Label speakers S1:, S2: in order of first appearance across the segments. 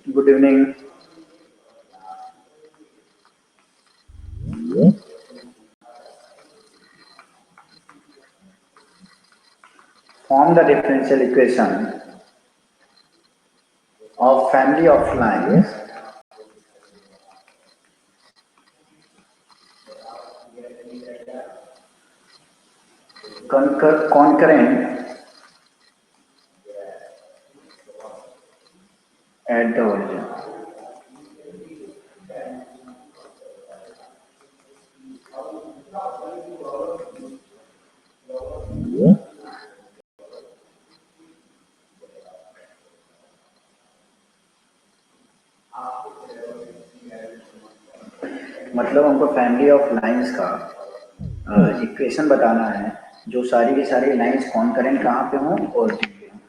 S1: Good evening. Form the differential equation of family of lines concurrent at the origin. मतलब हमको family of lines का equation बताना है जो सारी की सारी लाइंस कॉन्करेंट कहाँ पे हों ओरिजिन पे हों।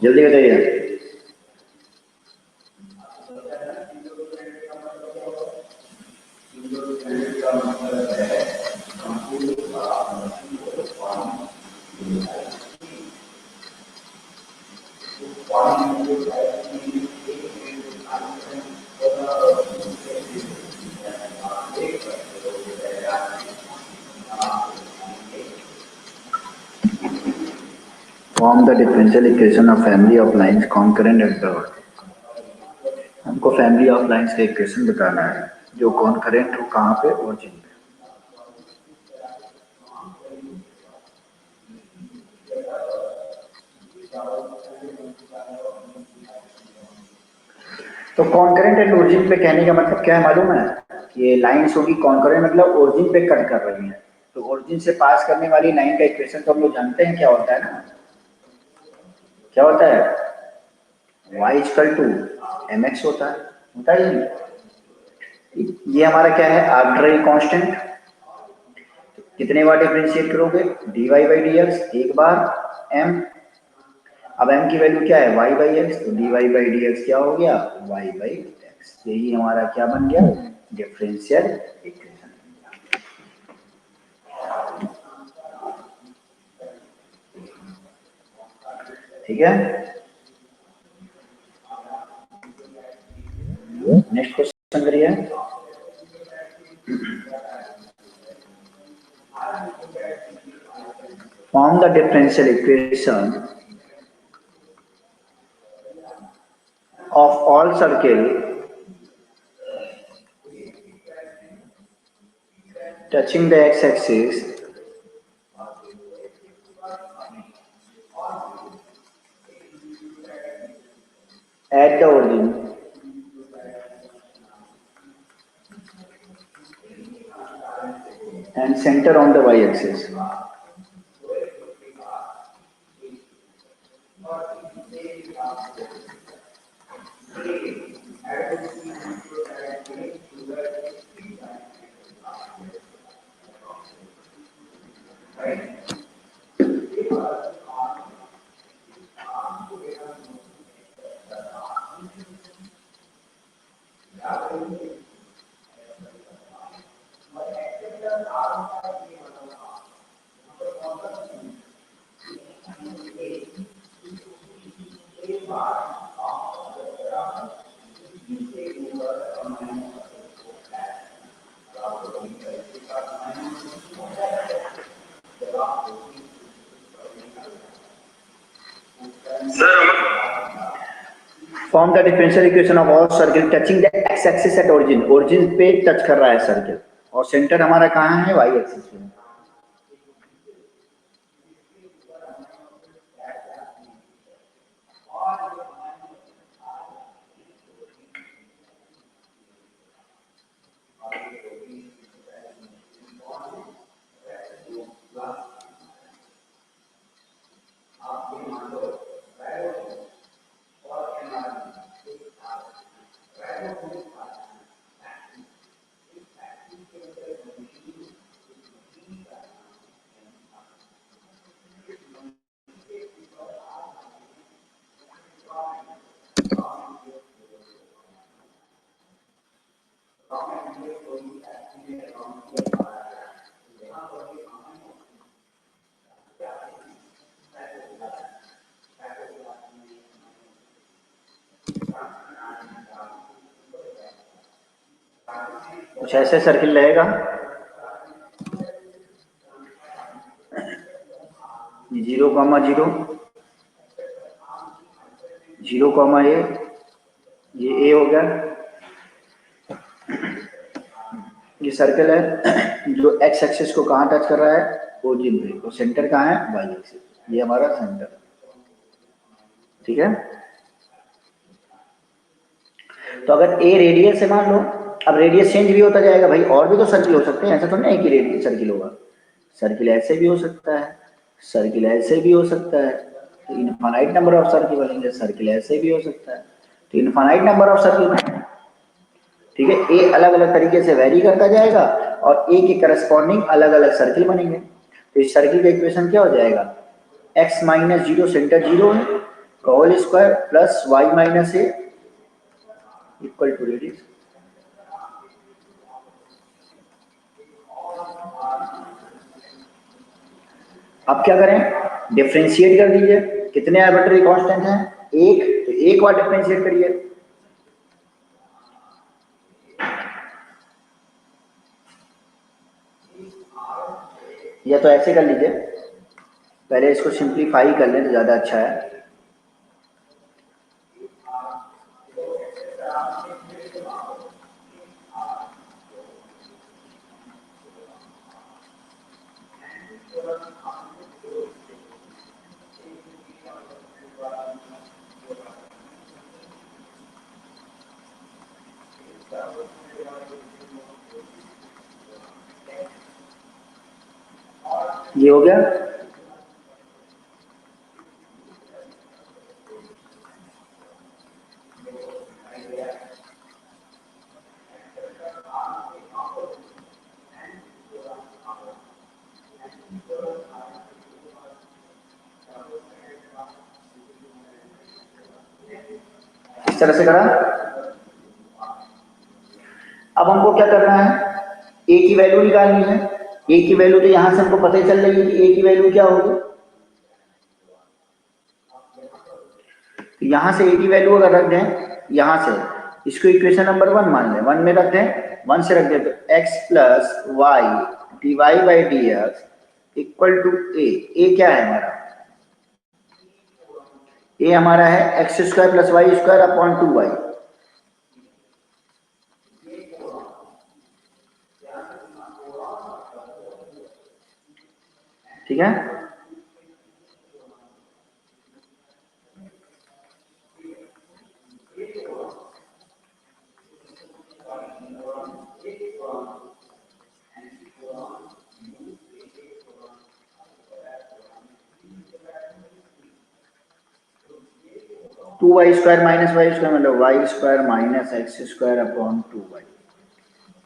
S1: जल्दी बताइए। Form the differential equation of family of lines concurrent at the origin। हमको फैमिली ऑफ लाइंस का इक्वेशन बताना है जो कॉन्करेंट हो कहाँ पे ओरिजिन पे। तो कॉन्करेंट एट ओरिजिन पे कहने का मतलब क्या है मालूम है? ये लाइंस होगी कॉन्करेंट मतलब ओरिजिन पे कट कर रही है। तो ओरिजिन से पास करने वाली लाइन का इक्वेशन तो हम लोग जानते हैं क्या होता है ना। क्या होता है? y equal to M X होता है ये। ये हमारा क्या है? Arbitrary constant. कितने बार डिफरेंशिएट करोगे? dy बाई डी एक्स एक बार m। अब m की वैल्यू क्या है? y by X. तो dy बाई डी एक्स क्या हो गया? y by X. यही हमारा क्या बन गया? Differential equation. ठीक है, नेक्स्ट क्वेश्चन करिए। Form the differential equation of all circle touching the x-axis at the origin and center on the y-axis. Form the differential equation of all circle touching the x axis at origin. Origin पे touch कर रहा है circle और centre हमारा कहाँ है? Y axis पे। कुछ ऐसे सर्किल रहेगा, 0,0, 0,a, ये ए हो गया, ये सर्कल है जो एक्स एक्सिस को कहाँ टच कर रहा है, ओरिजिन पे, और सेंटर कहाँ है, वाई एक्सिस, ये हमारा सेंटर। ठीक है, तो अगर ए रेडियस है मान लो, अब रेडियस चेंज भी होता जाएगा भाई, और भी तो सर्किल हो सकते हैं, ऐसा तो नहीं कि रेडियस सर्किल होगा, सर्किल ऐसे भी हो सकता है, सर्किल ऐसे भी हो सकता है, तो इनफाइनाइट नंबर ऑफ सर्किल बनेंगे, सर्किल ऐसे भी हो सकता है, तो इनफाइनाइट नंबर ऑफ सर्किल बनेंगे। ठीक है, ए अलग अलग तरीके से वेरी करता जाएगा और ए के करस्पॉन्डिंग अलग अलग सर्किल बनेंगे। तो इस सर्किल का इक्वेशन क्या हो जाएगा, x minus zero, centre zero है, whole square plus y minus a equal to radius. अब क्या करें, डिफ्रेंशिएट कर दीजिए, कितने आर्बिट्ररी कांस्टेंट हैं, एक, तो एक बार डिफ्रेंशिएट करिए, या तो ऐसे कर लीजिए, पहले इसको सिंप्लीफाई कर लें तो ज्यादा अच्छा है। ये हो गया, इस तरह से करा। अब हमको क्या करना है, ए की वैल्यू निकालनी है, ए की वैल्यू तो यहां से हमको पता ही चल रही है कि ए की वैल्यू क्या होगी, तो यहां से ए की वैल्यू अगर रख दें, यहां से इसको इक्वेशन नंबर 1 मान लें, 1 में रख दें, 1 से रख दें तो x plus y d Y by D x equal to a क्या है हमारा, ए हमारा है x square plus Y square upon 2y। ठीक है, two y square minus y square मतलब y square minus x square upon 2y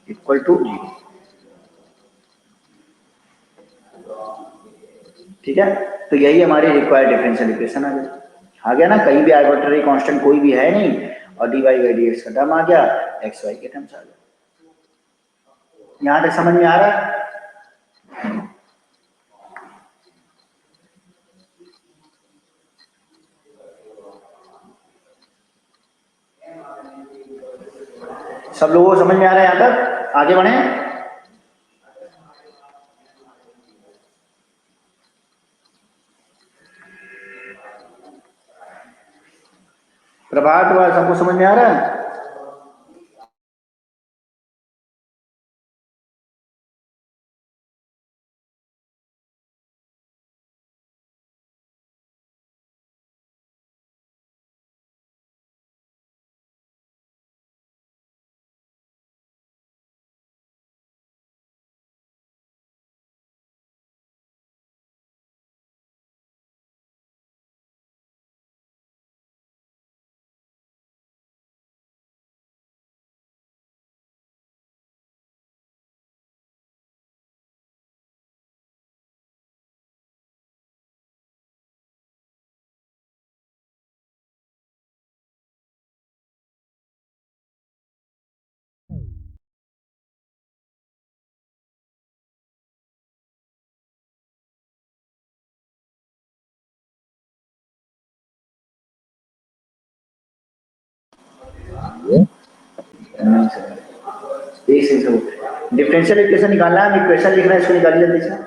S1: equal to 0। ठीक है, तो यही हमारी रिक्वायर्ड डिफरेंशियल इक्वेशन आ गया ना, कहीं भी आर्बिट्ररी कांस्टेंट कोई भी है नहीं, और D Y by D x का टर्म आ गया, एक्स वाई के टर्म्स आ गया। यहां तक समझ में आ रहा है, सब लोगों को समझ में आ रहा है, यहां तक आगे बढ़े। प्रभात हुआ, सबको समझ में आ रहा है। नहीं सर, एक सेकंड, डिफरेंशियल इक्वेशन निकालना है, हम इक्वेशन लिख रहे हैं, इसको निकालिए जल्दी से।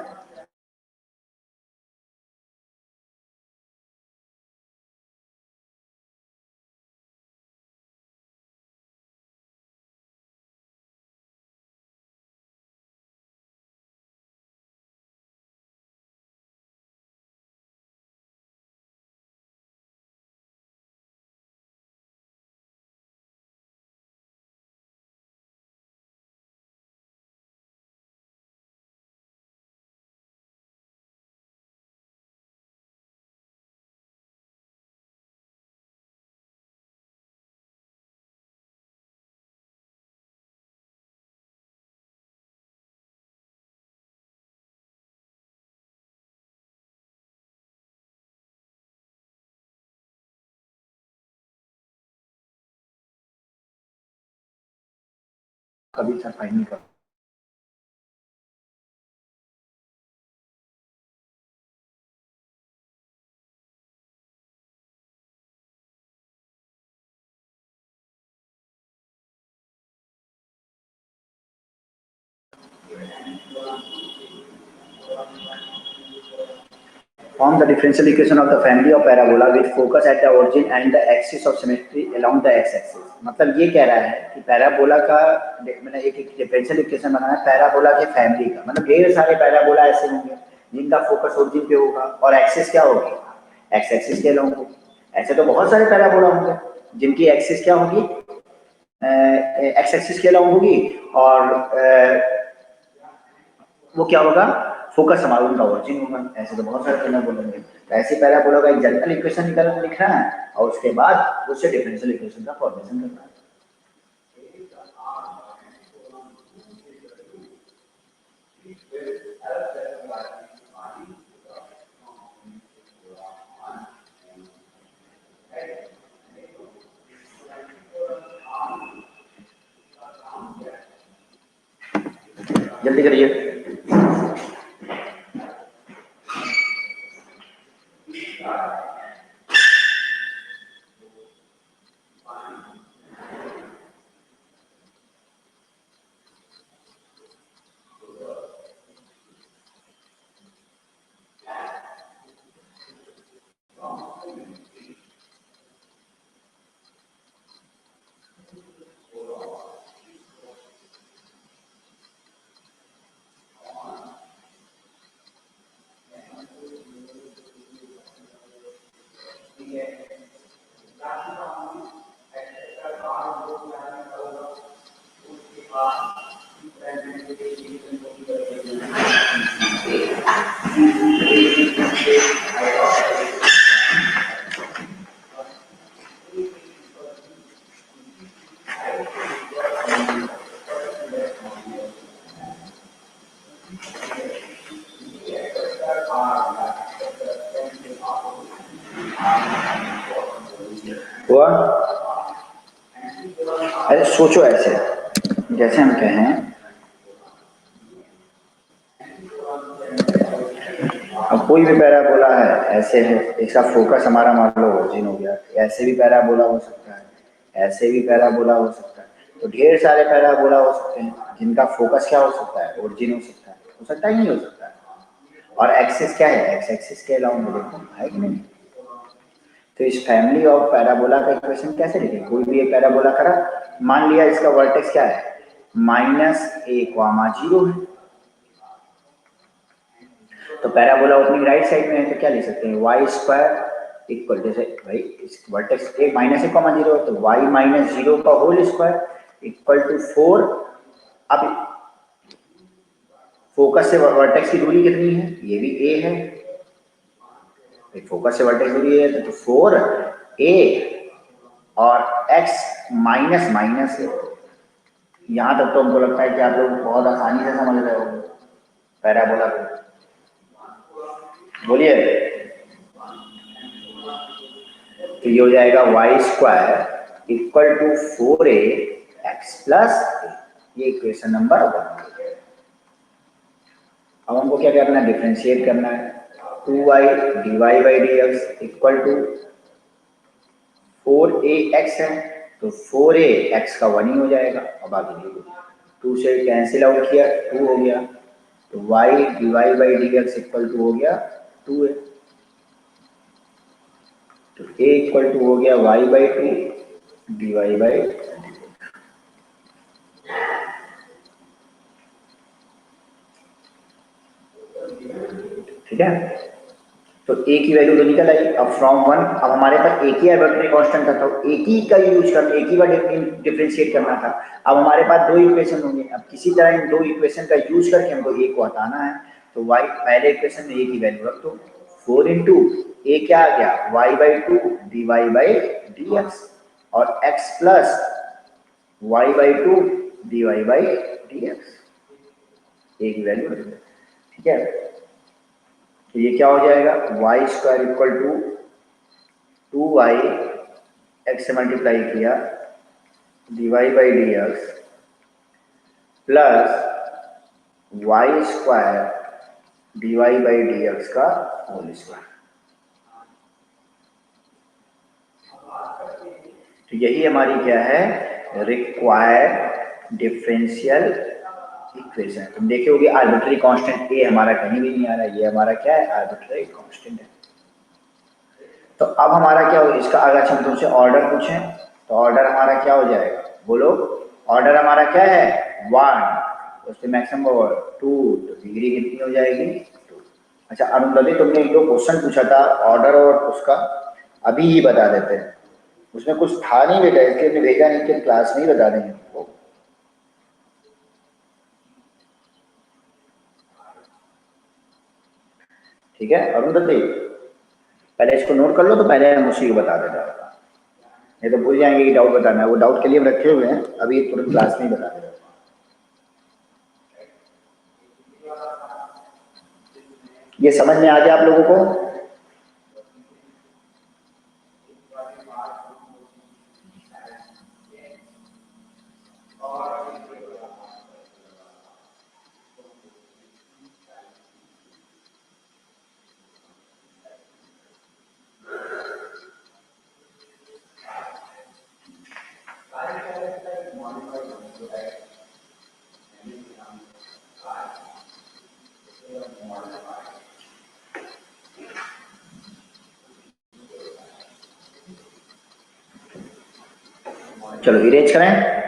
S1: कभी सर फाइनल कर form the differential equation of the family of parabola with focus at the origin and the axis of symmetry along the x-axis। मतलब ये कह रहा है कि पैराबोला का मैंने एक डिफरेंशियल इक्वेशन बनाया पैराबोला के फैमिली का, मतलब ढेर सारे पैराबोला ऐसे होंगे जिनका फोकस ओरिजिन पे होगा और एक्सिस क्या होगी, एक्स एक्सिस के अलॉन्ग होगी। ऐसे तो बहुत सारे पैराबोला होंगे जिनकी एक्सिस क्या होगी, एक्स एक्सिस के अलॉन्ग होगी और वो क्या होगा, फोकस हमारा उनका ओरिजिन होगा। ऐसे तो बहुत सारे पैराबोला होंगे, तो ऐसे पैराबोला का एक जनरल इक्वेशन लिखना है और उसके बाद उससे डिफरेंशियल इक्वेशन का फॉर्मेशन करना है। जल्दी करिए। हुआ? अरे सोचो ऐसे, जैसे हम कहें अब कोई भी पैराबोला है ऐसे है, इसका फोकस हमारा मान लो ओरिजिन हो गया, ऐसे भी पैराबोला हो सकता है, ऐसे भी पैराबोला हो सकता है, तो ढेर सारे पैराबोला हो सकते हैं जिनका फोकस क्या हो सकता है, ओरिजिन हो सकता है, नहीं हो सकता है। और एक्सिस क्या है, एक्स एक्सिस के अलाउंड देखो है कि नहीं। तो इस फैमिली ऑफ पैराबोला का इक्वेशन कैसे लिखें, कोई भी एक पैराबोला करा, मान लिया इसका वर्टेक्स क्या है, -a,0 है, तो पैराबोला ओपनिंग राइट साइड में है तो क्या लिख सकते हैं, वाई स्क्वायर इक्वल, जैसे भाई वर्टेक्स एक -a,0 है तो वाई -0 का होल स्क्वायर इक्वल टू 4। अब फोकस से वर्टेक्स की दूरी कितनी है, ये भी a है, फोकस से वर्टेक्स दूरी है तो 4a और x माइनस माइनस है। यहाँ तक तो हमको लगता है कि आप लोग बहुत आसानी से समझ रहे हो पैराबोला को, बोलिए। तो ये हो जाएगा Y square equal to 4a x plus, ये इक्वेशन नंबर 1। अब हमको क्या करना है, डिफरेंशिएट करना है, 2y dy by dx equal to 4ax है तो 4a x का 1 ही हो जाएगा। अब आगे देखो, 2 से कैंसिल आउट किया 2 हो गया, तो y dy by dx equal to हो गया 2a। तो a इक्वल टू हो गया y बाई 2 dy बाई, ठीक है। तो a की वैल्यू तो निकल आई। अब फ्रॉम 1, अब हमारे पास एक ही आर्बिट्रेरी कांस्टेंट था, तो एक ही का यूज करना, एक ही बार डिफरेंशिएट करना था। अब हमारे पास दो इक्वेशन होंगे, अब किसी तरह इन दो इक्वेशन का यूज करके हमको a को हटाना है। तो y पहले इक्वेशन में a की वैल्यू रख दो, 4 इंटू ए क्या आ गया y by 2 dy by dx, और x plus y by 2 dy by dx, a की वैल्यू, ठीक है। तो ये क्या हो जाएगा, Y square equal to 2y, X से मल्टीप्लाई किया dy by D X plus Y square dy by D x का होल स्क्वायर। तो यही हमारी क्या है, रिक्वायर्ड डिफरेंशियल इक्वेशन। तुम देखोगे आर्बिट्रेरी कांस्टेंट ए हमारा कहीं भी नहीं आ रहा है, ये हमारा क्या है, आर्बिट्रेरी कांस्टेंट है। तो अब हमारा क्या हो, इसका अगर हम तुमसे ऑर्डर पूछें तो ऑर्डर हमारा क्या हो जाएगा, बोलो। ऑर्डर हमारा क्या है, 1, उससे मैक्सिमम पावर 2, तो डिग्री कितनी हो जाएगी, 2। अच्छा अरुंधति, तुमने एक दो क्वेश्चन पूछा था ऑर्डर और उसका, अभी ही बता देते हैं। उसमें कुछ था नहीं बेटा, इसलिए हमने भेजा नहीं कि क्लास में ही बता देंगे तुमको। ठीक है अरुंधति, पहले इसको नोट कर लो, तो पहले हम उसी को बता देता, नहीं तो भूल जाएंगे कि डाउट बताना है। वो डाउट के लिए हम रखे हुए हैं, अभी तुरंत क्लास में ही बता देता। ये समझ में आ गया आप लोगों को? चलो इरेज करें।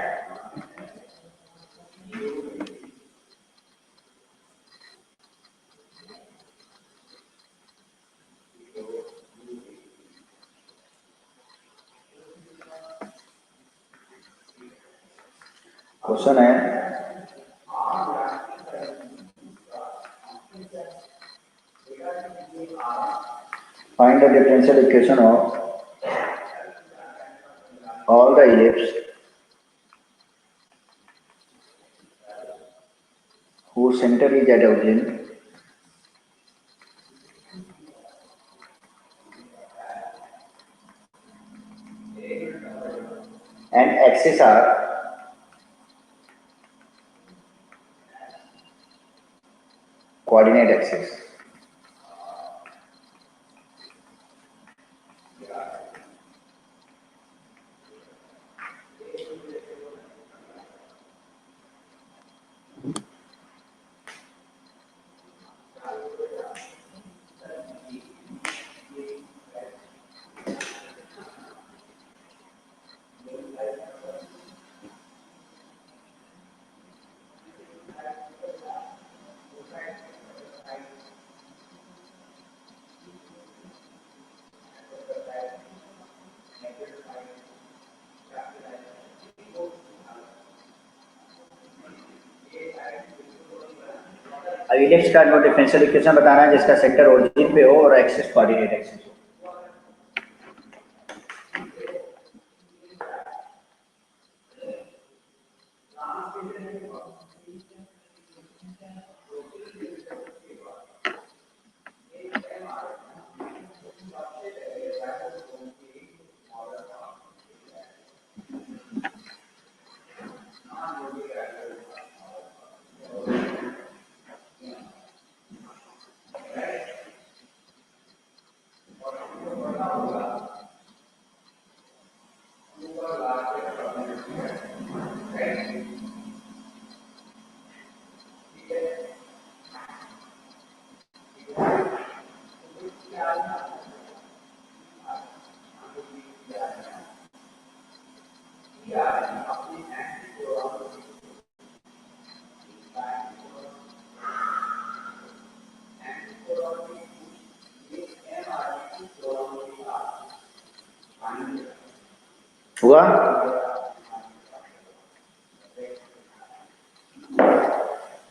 S1: क्वेश्चन है, find the differential equation of all the ellipses whose center is at origin and axes are coordinate axes. अब इलिप्स का नो डिफरेंशियल इक्वेशन बताना है जिसका सेंटर ओरिजिन पे हो और एक्सिस कोऑर्डिनेट एक्सिस हो। हुआ?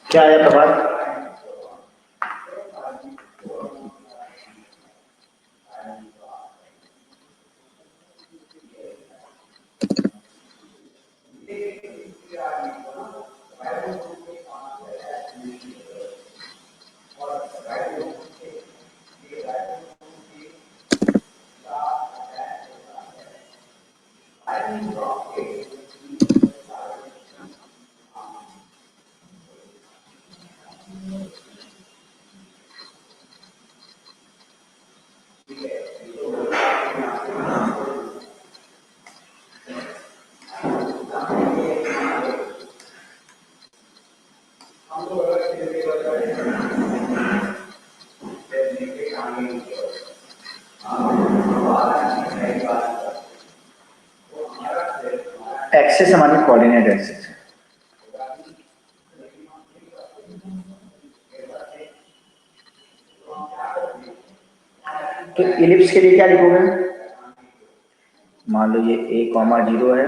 S1: क्या आया प्रभात? एक्सेस हमारी कोऑर्डिनेट एक्सेस है। तो इलिप्स के लिए क्या लिखोगे? मान लो ये a,0 है,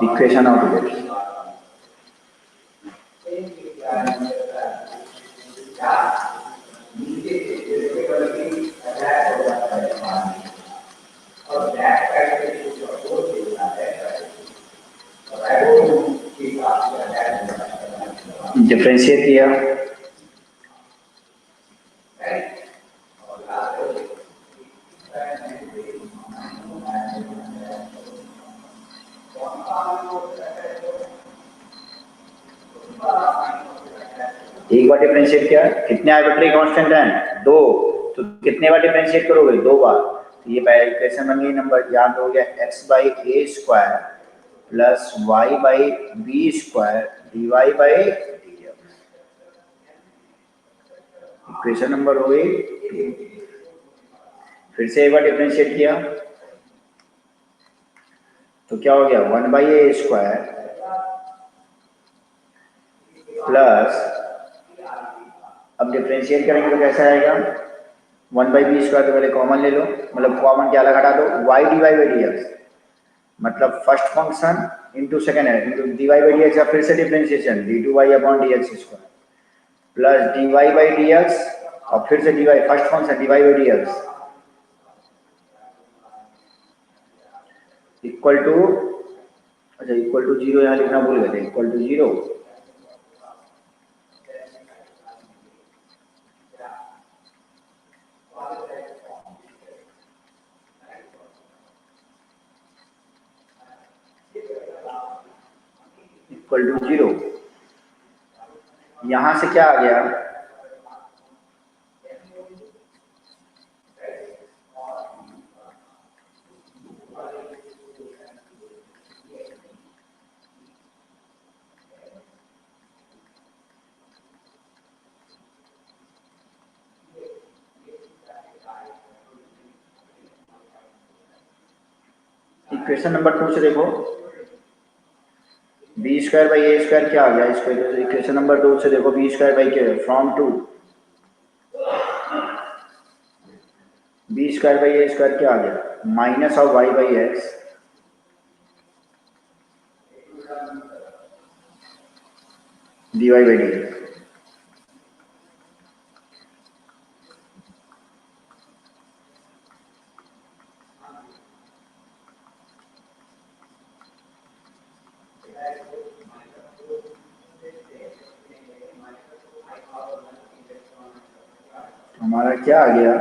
S1: इक्वेशन ऑफ इलिप्स। डिफरेंशिएट किया, एक बार डिफरेंशिएट किया, कितने आर्बिट्री कांस्टेंट हैं? 2, तो कितने बार डिफरेंशिएट करोगे? 2 बार। तो ये पहले इक्वेशन बन गई, नंबर याद हो गया, x/a² plus y/b² dy/dx। Equation number हो गई 2। फिर से एक बार डिफरेंशिएट किया तो क्या हो गया? 1/a² प्लस, अब डिफरेंशिएट करेंगे तो कैसा आएगा? 1/b² तो पहले कॉमन ले लो, मतलब कॉमन क्या अलग हटा दो, y dy/dx, मतलब फर्स्ट फंक्शन इंटू सेकेंड है, इंटू dy/dx या फिर से डिफरेंशिएशन d2y/dx² प्लस dy/dx और फिर से dy, first function dy/dx equal to, अच्छा इक्वल टू 0 यहाँ लिखना भूल गए थे, इक्वल टू 0 इक्वल टू 0। यहां से क्या आ गया? इक्वेशन नंबर 2 से देखो, b²/a² क्या आ गया? इक्वेशन नंबर 2 से देखो, b² फ्रॉम टू b²/a² क्या आ गया? Minus of y/x dy/dx। हमारा क्या आ गया?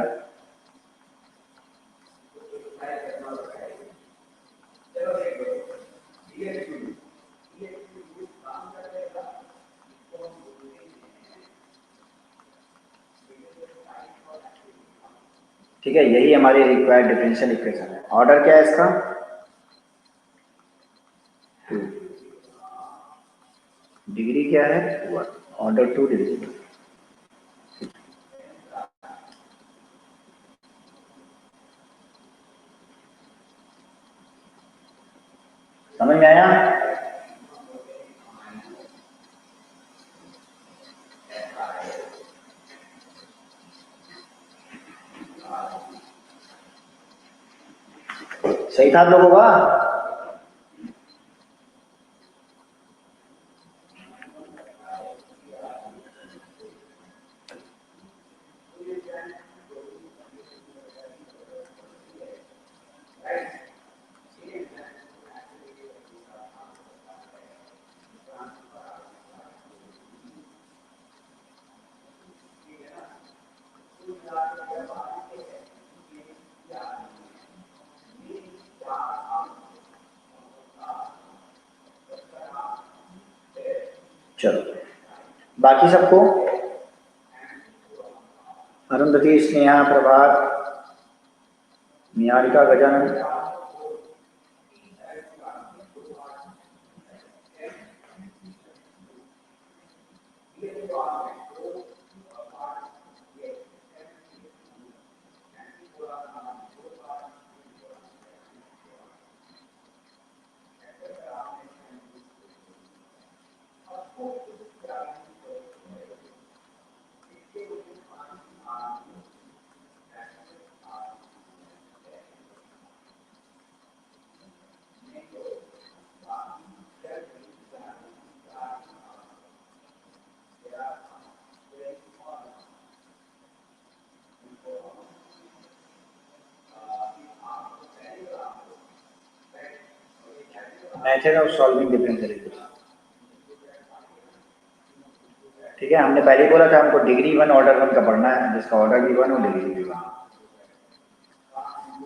S1: ठीक है, यही हमारी रिक्वायर्ड डिफरेंशियल इक्वेशन है। ऑर्डर क्या है इसका? 2। डिग्री क्या है? 1। Order 2 degree. में आया? सही था आप लोगों का? चलो, बाकी सबको? Arundhati, Sneha, Prabhat, Niharika, Gajanan? Method of solving differential equation. ठीक है, हमने पहले बोला था हमको डिग्री 1 ऑर्डर 1 का पढ़ना है, जिसका ऑर्डर भी 1 और डिग्री भी 1।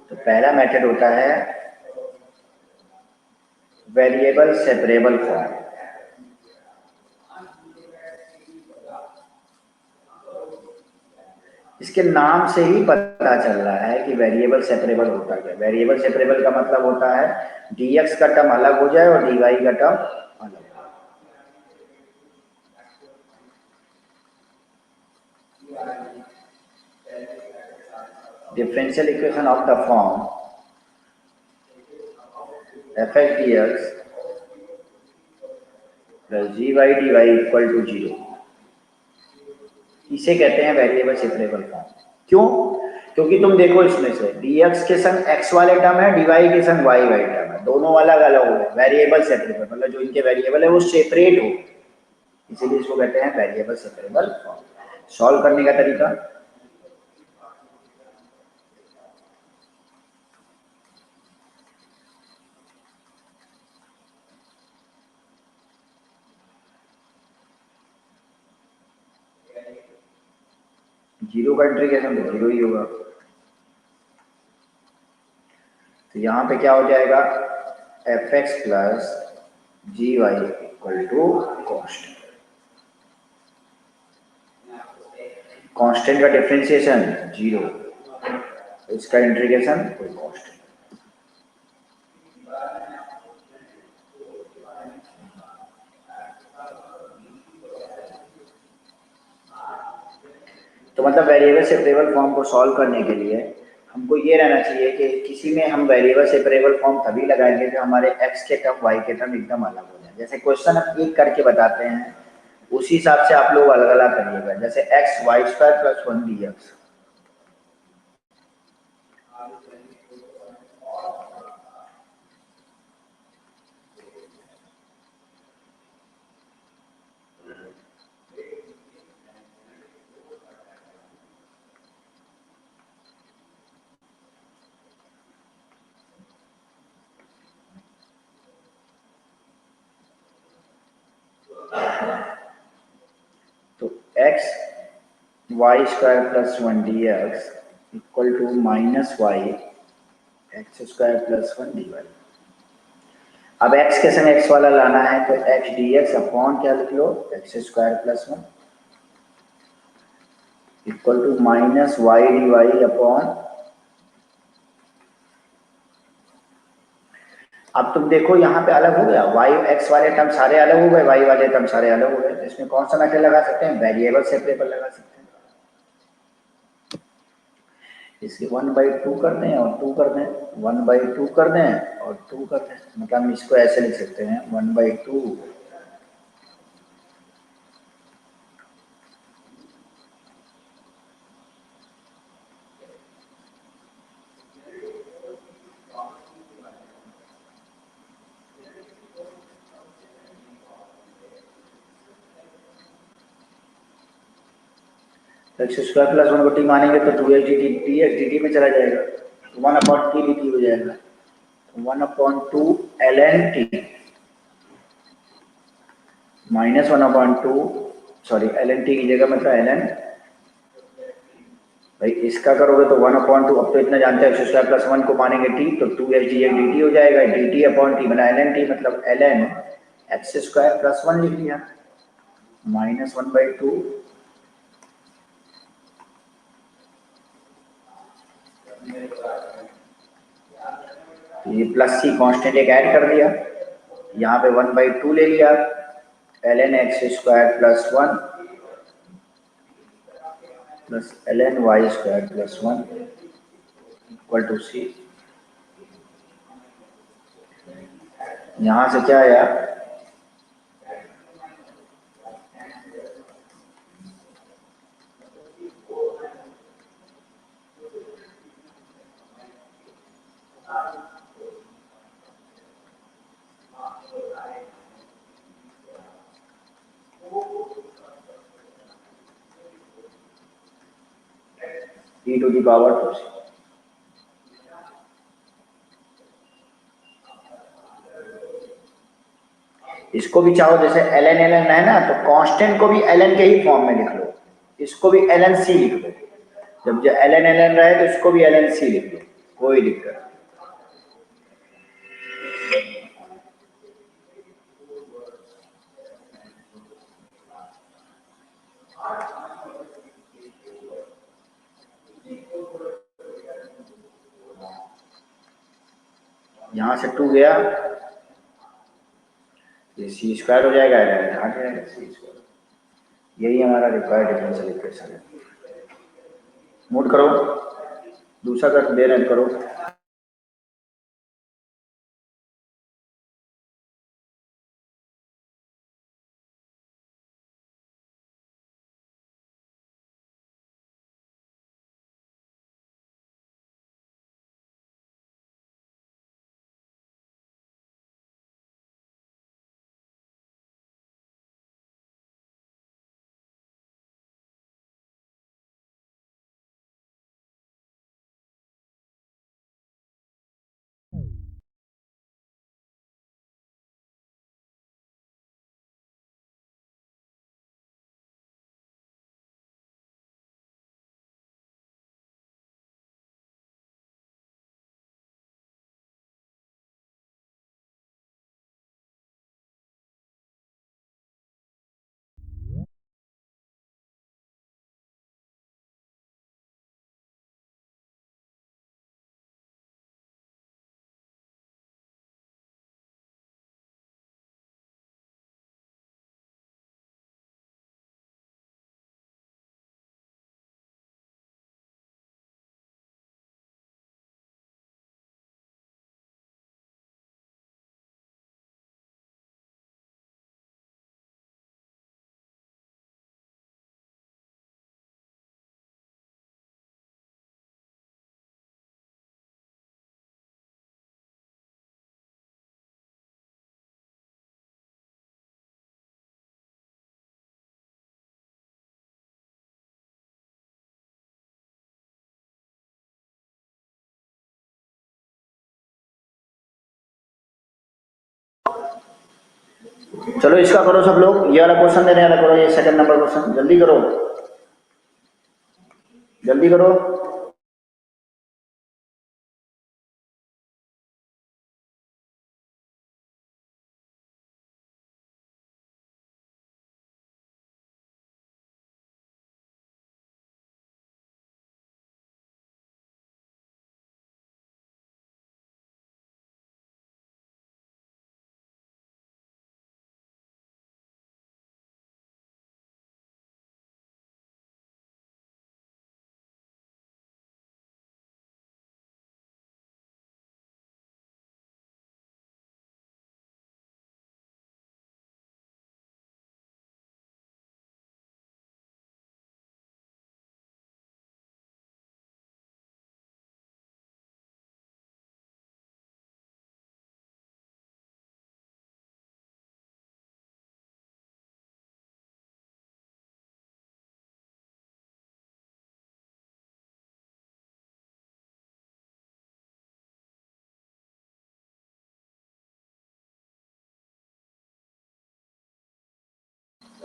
S1: तो पहला मेथड होता है वेरिएबल सेपरेबल फॉर्म। इसके नाम से ही पता चल रहा है कि वेरिएबल सेपरेबल होता क्या है। वेरिएबल सेपरेबल का मतलब होता है dx का टर्म अलग हो जाए और dy का टर्म अलग हो जाए। Differential equation of the form fx dx plus gy dy equal to 0, इसे कहते हैं वेरिएबल सेपरेबल फॉर्म। क्यों? क्योंकि तुम देखो इसमें से dx के संग x वाले टर्म है, dy के संग y वाले टर्म है, दोनों अलग अलग हो गए। वेरिएबल सेपरेबल मतलब जो इनके वेरिएबल है वो सेपरेट हो, इसीलिए इसको कहते हैं वेरिएबल सेपरेबल फॉर्म। सॉल्व करने का तरीका, जीरो का इंटीग्रेशन तो जीरो ही होगा। तो यहाँ पे क्या हो जाएगा, fx plus gy equal to constant. Constant का डिफरेंशिएशन 0, इसका इंटीग्रेशन कोई कांस्टेंट। तो मतलब वेरिएबल सेपरेबल फॉर्म को सॉल्व करने के लिए हमको ये रहना चाहिए कि किसी में हम वेरिएबल सेपरेबल फॉर्म तभी लगाएंगे जो हमारे x के टर्म y के टर्म एकदम अलग हो जाए। जैसे क्वेश्चन हम एक करके बताते हैं, उसी हिसाब से आप लोग अलग अलग करिएगा। जैसे x y square plus 1 dx, तो x y square plus 1 dx equal to minus y X square plus 1 dy। अब x के संग x वाला लाना है तो x dx अपॉन क्या लिख लो, x square plus 1 equal to minus y dy upon. अब तुम देखो यहाँ पे अलग हो गया, y x वाले टर्म सारे अलग हो गए, y वाले टर्म सारे अलग हो गए। तो इसमें कौन सा मेथड लगा सकते हैं, वेरिएबल सेपरेबल लगा सकते हैं। इसके 1/2 कर दें और 2 कर दें, 1/2 कर दें और 2 कर दें, मतलब हम इसको ऐसे लिख सकते हैं 1/2 एक्स स्क्वायर प्लस 1 को टी मानेंगे तो 2 x d T T x d T में चला जाएगा, तो 1/t डी टी हो जाएगा, 1/2 L N T minus 1/2, sorry L N T की जगह मतलब एल एन, भाई इसका करोगे तो 1/2, अब तो इतना जानते हैं एक्स स्क्वायर प्लस 1 को मानेंगे टी तो 2 x d x d t हो जाएगा, डी टी अपॉन टी बना एल एन टी, मतलब l n x square plus 1 लिख लिया माइनस 1/2, ये प्लस सी कांस्टेंट एक ऐड कर दिया, यहाँ पे 1/2 ले लिया, l n x square plus 1 plus l n y square plus 1 equal to c. यहाँ से क्या आया, e to the power 2c। इसको भी चाहो जैसे एल एन है ना, तो कांस्टेंट को भी एल एन के ही फॉर्म में लिख लो, इसको भी एल एन सी लिख लो, जब एल एन रहे तो इसको भी एल एन सी लिख लो, कोई दिक्कत नहीं। यहाँ से 2 गया, ये सी स्क्वायर हो जाएगा, एल एन हट जाएगा सी स्क्वायर, यही हमारा रिक्वायर्ड डिफरेंशियल इक्वेशन है। नोट करो, दूसरा कर दे रहे करो। चलो इसका करो सब लोग, ये वाला क्वेश्चन देने वाला करो, ये सेकंड नंबर क्वेश्चन, जल्दी करो, जल्दी करो।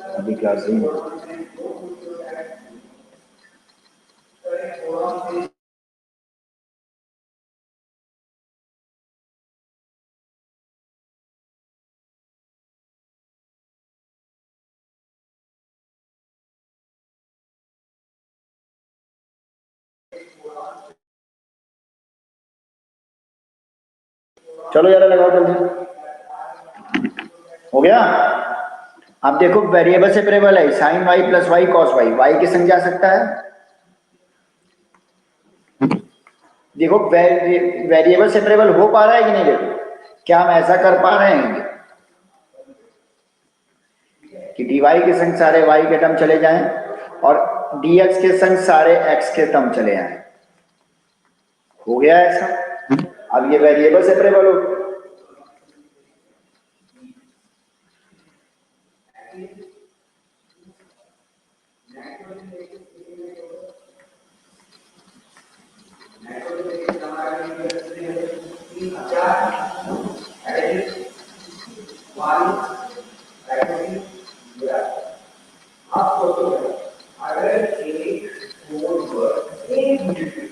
S1: अभी क्लास ही चलो यार लगाओ जल्दी। हो गया। अब देखो वेरिएबल सेपरेबल है, sine Y plus Y cos Y, Y की संख्या आ सकता है। देखो वेरिएबल सेपरेबल हो पा रहा है कि नहीं, देखो क्या हम ऐसा कर पा रहे हैं कि dy के संग सारे y के टर्म चले जाएं और dx के संग सारे x के टर्म चले आए। हो गया ऐसा। अब ये वेरिएबल सेपरेबल हो।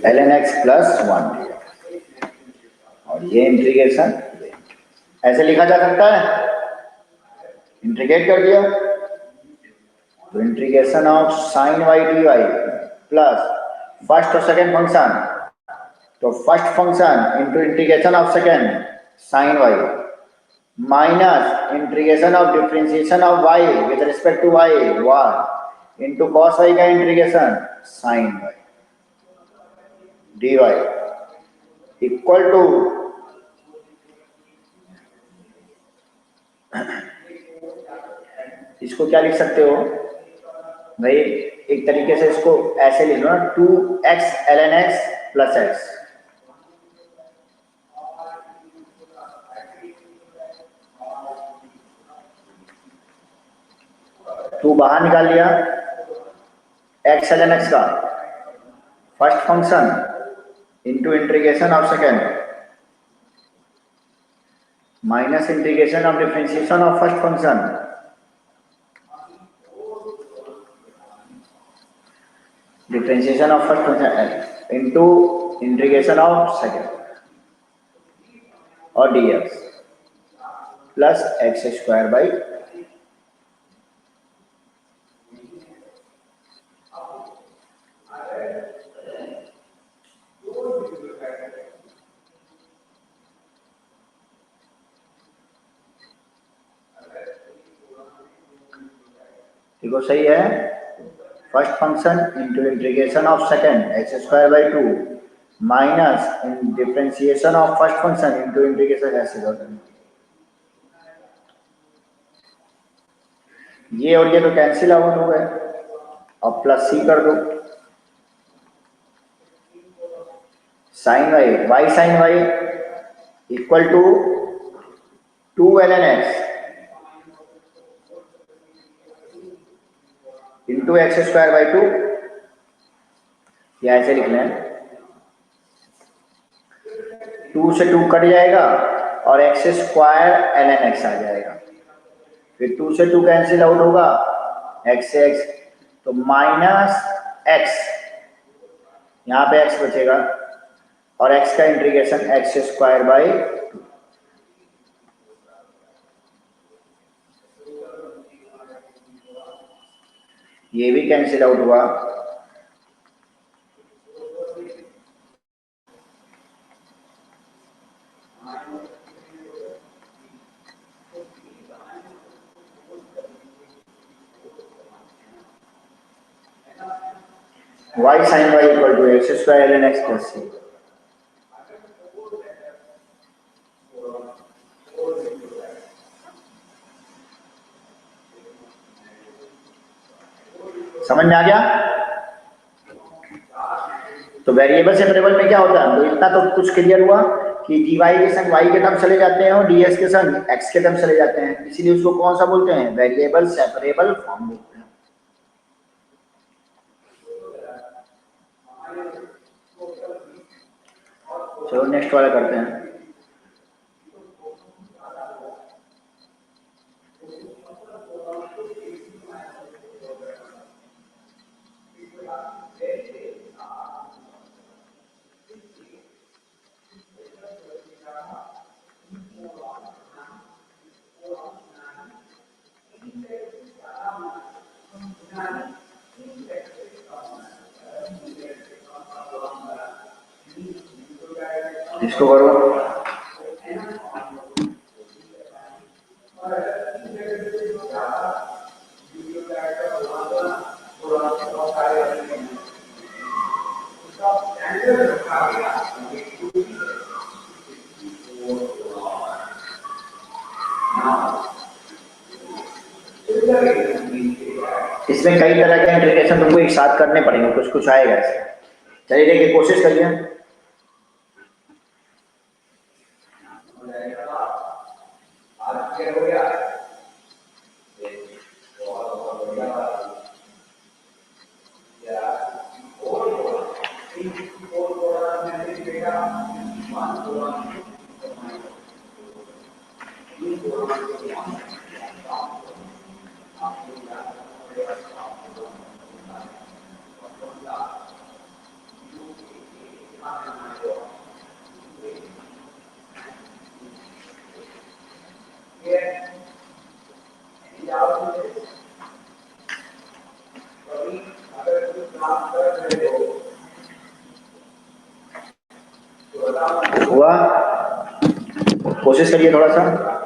S1: ln x प्लस 1 और ये इंटीग्रेशन ऐसे लिखा जा सकता है, इंटीग्रेट कर दिया तो integration of sine y d y plus first और सेकेंड फंक्शन, तो first function into integration of second sine y minus integration of differentiation of y with respect to y one into cos y का integration sine y d y equal to इसको क्या लिख सकते हो भाई, एक तरीके से इसको ऐसे लिख लो ना, 2x ln x plus X. Two बाहर निकाल लिया, x ln x का first function into integration of second minus integration of differentiation of first function differentiation of first function into integration of second और dx plus x square by. देखो सही है, first function into integration of second X square by 2 minus differentiation of first function into integration X. ये और ये तो cancel out हो गए, अब प्लस सी कर दो, sine Y Y sine Y equal to 2 ln x into X square by 2, या ऐसे लिख लें 2 से 2 कट जाएगा और एक्स स्क्वायर ln x आ जाएगा, फिर 2 से 2 कैंसिल आउट होगा, x से x तो माइनस x, यहाँ पे x बचेगा और x का इंटीग्रेशन एक्स स्क्वायर बाई 2। ये भी कैंसिल आउट हुआ, y sin y equal to x square ln x plus c. समझ में आ गया? तो वेरिएबल सेपरेबल में क्या होता है, तो इतना तो कुछ क्लियर हुआ कि dy के संग y के टर्म चले जाते हैं और ds के संग x के टर्म चले जाते हैं, इसीलिए उसको कौन सा बोलते हैं, वेरिएबल सेपरेबल फॉर्म बोलते हैं। चलो नेक्स्ट वाला करते हैं। इसको करो। इसमें कई तरह के इंटीग्रेशन तुमको एक साथ करने पड़ेंगे, कुछ कुछ आएगा इसमें। चलिए देखिए, कोशिश करिए। हुआ? कोशिश करिए थोड़ा सा।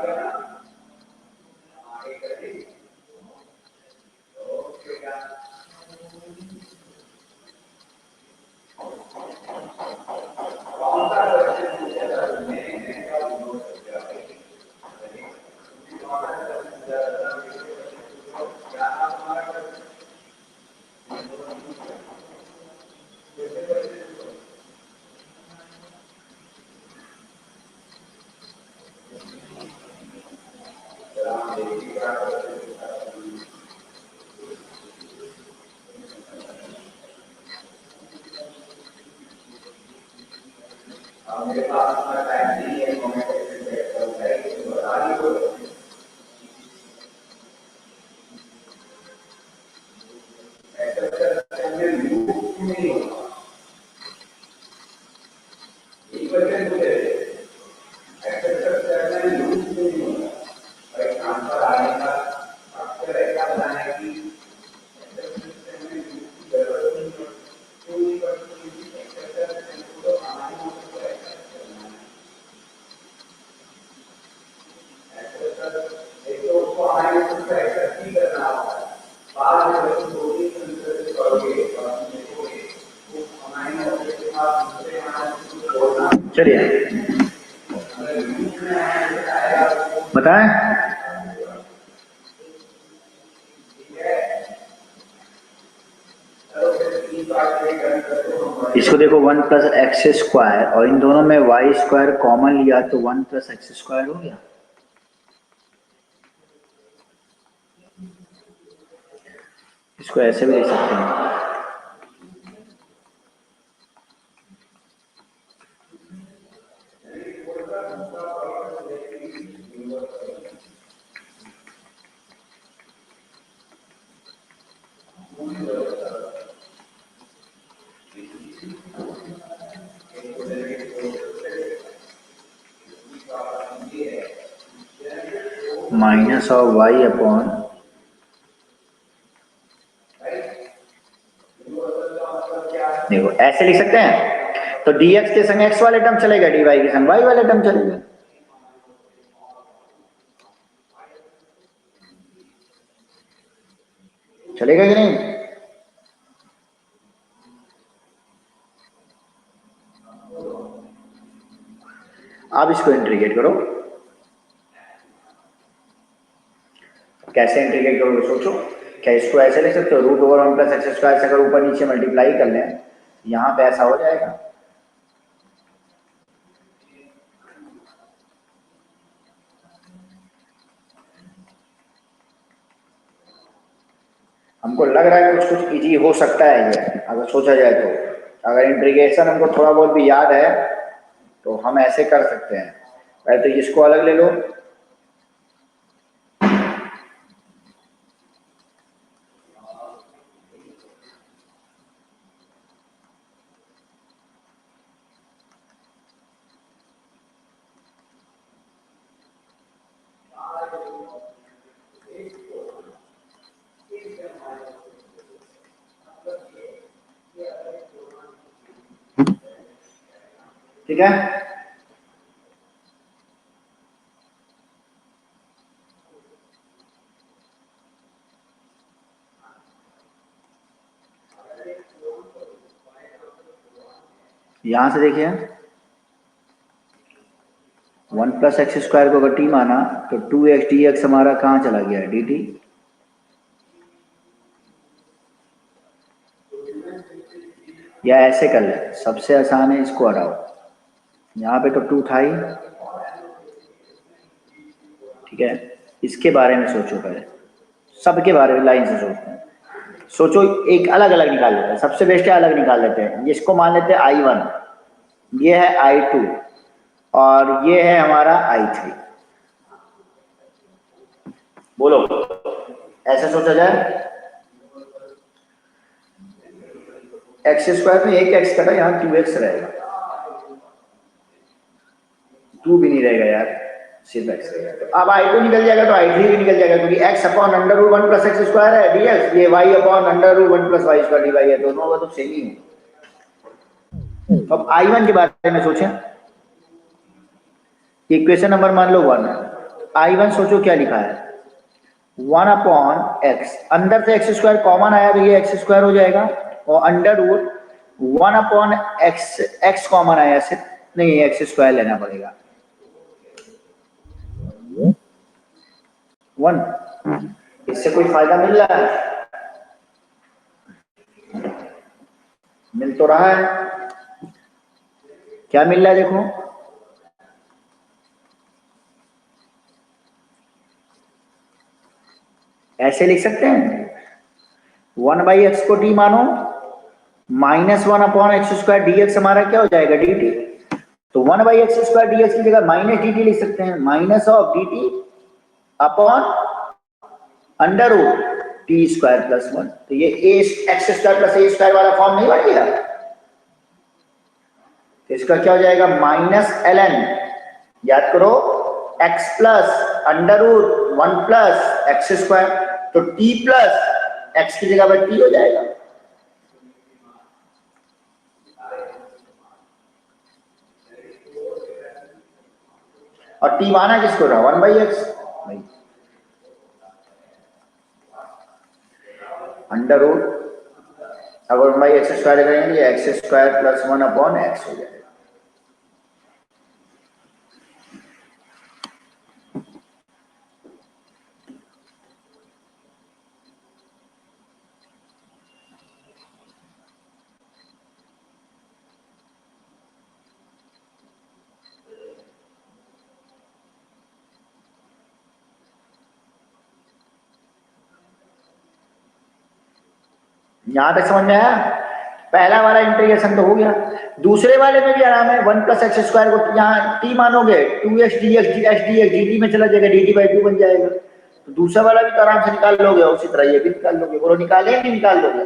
S1: चलिए बताएं। इसको देखो, 1+x² और इन दोनों में y² कॉमन लिया तो 1+x² हो गया। इसको ऐसे भी लिख सकते हैं। माइनस ऑफ y अपॉन देखो ऐसे लिख सकते हैं। तो dx के संग x वाले टर्म चलेगा, dy के संग y वाले टर्म चलेगा। चलेगा कि नहीं? आप इसको इंटीग्रेट करो। कैसे इंटीग्रेट करोगे सोचो। क्या इसको ऐसे लिख सकते हो, √1+x² से अगर ऊपर नीचे मल्टीप्लाई कर लें, यहाँ पे ऐसा हो जाएगा। हमको लग रहा है कुछ कुछ इजी हो सकता है ये, अगर सोचा जाए तो। अगर इंटीग्रेशन हमको थोड़ा बहुत भी याद है तो हम ऐसे कर सकते हैं। पहले तो इसको अलग ले लो। ठीक है। यहां से देखिए 1 प्लस एक्स स्क्वायर को अगर टी माना तो 2x dx हमारा कहाँ चला गया है, dt। या ऐसे कर ले, सबसे आसान है, इसको हटाओ, यहाँ पे तो 2 था ही, ठीक है। इसके बारे में सोचो पहले, सबके बारे में लाइन से सोचते हैं। सोचो, एक अलग अलग निकाल लेते हैं, सबसे बेस्ट है अलग निकाल लेते हैं। इसको मान लेते हैं I1, ये है I2 और ये है हमारा I3। बोलो, ऐसे सोचा जाए। एक्स स्क्वायर में एक एक्स कटा, यहाँ 2x रहेगा, 2 भी नहीं रहेगा यार, सिर्फ x रहेगा। तो अब I2 निकल जाएगा तो I3 भी निकल जाएगा, क्योंकि x upon under root 1 plus x square है dx, ये y upon under root 1 plus Y square dy है, दोनों का तो सेम ही है। अब I1 के बारे में सोचें, इक्वेशन नंबर मान लो 1, I1 सोचो क्या लिखा है, 1 अपॉन एक्स, अंदर से एक्स स्क्वायर कॉमन आया तो ये एक्स स्क्वायर हो जाएगा, और under root 1 upon x, x common आया सिर्फ, नहीं एक्स स्क्वायर लेना पड़ेगा 1। इससे कोई फायदा मिल रहा है? मिल तो रहा है, क्या मिल रहा है देखो, ऐसे लिख सकते हैं 1 बाई एक्स को टी मानो, -1 अपॉन एक्स स्क्वायर dx हमारा क्या हो जाएगा, dt। तो 1 बाई एक्स स्क्वायर dx की जगह माइनस dt लिख सकते हैं, minus of dt upon under root t square plus 1। तो ये a x square plus a square वाला फॉर्म नहीं बन गया, तो इसका क्या हो जाएगा, -ln, याद करो, x plus under root 1 plus x square, तो t प्लस एक्स की जगह पर t हो जाएगा। और t माना किसको था, 1 बाई एक्स, अंडर रूट, अगर 1 बाई एक्स स्क्वायर करेंगे x square plus 1 upon x हो जाएगा। यहां तक समझ में आया? पहला वाला इंटीग्रेशन तो हो गया, दूसरे वाले में भी आराम है, 1 प्लस एक्स स्क्वायर को यहाँ टी मानोगे 2x dx x dx dt में चला जाएगा, dt बाई 2 बन जाएगा। तो दूसरा वाला भी तो आराम से निकाल लोगे, उसी तरह ये भी निकाल लोगे, बोलो निकाले नहीं निकाल लोगे?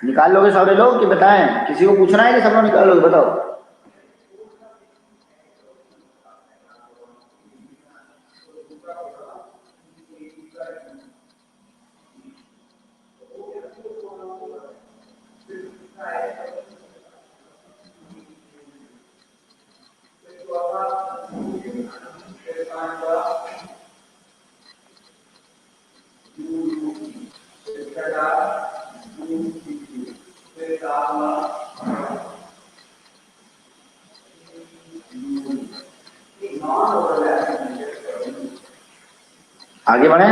S1: निकाल लोगे सारे लोग कि बताएं, किसी को पूछना है कि सब लोग निकाल लोगे, बताओ। आगे बढ़े,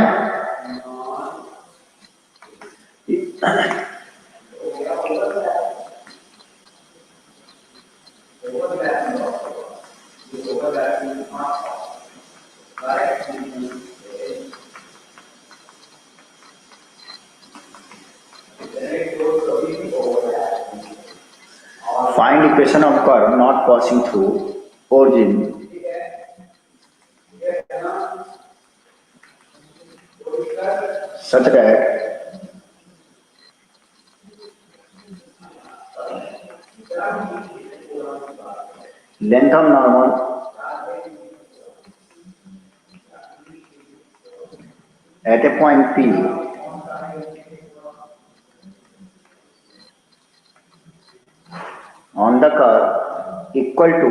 S1: find equation of curve not passing through origin length of normal at A point P on the curve equal to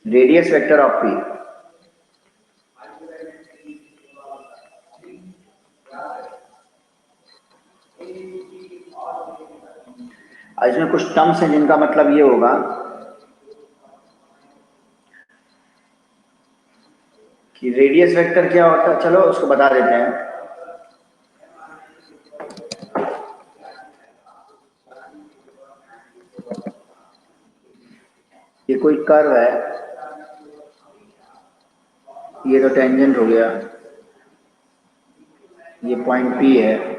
S1: radius vector of P. इसमें कुछ टर्म्स हैं जिनका मतलब ये होगा कि रेडियस वेक्टर क्या होता है, चलो उसको बता देते हैं। ये कोई कर्व है, ये तो टेंजेंट हो गया, ये पॉइंट P है,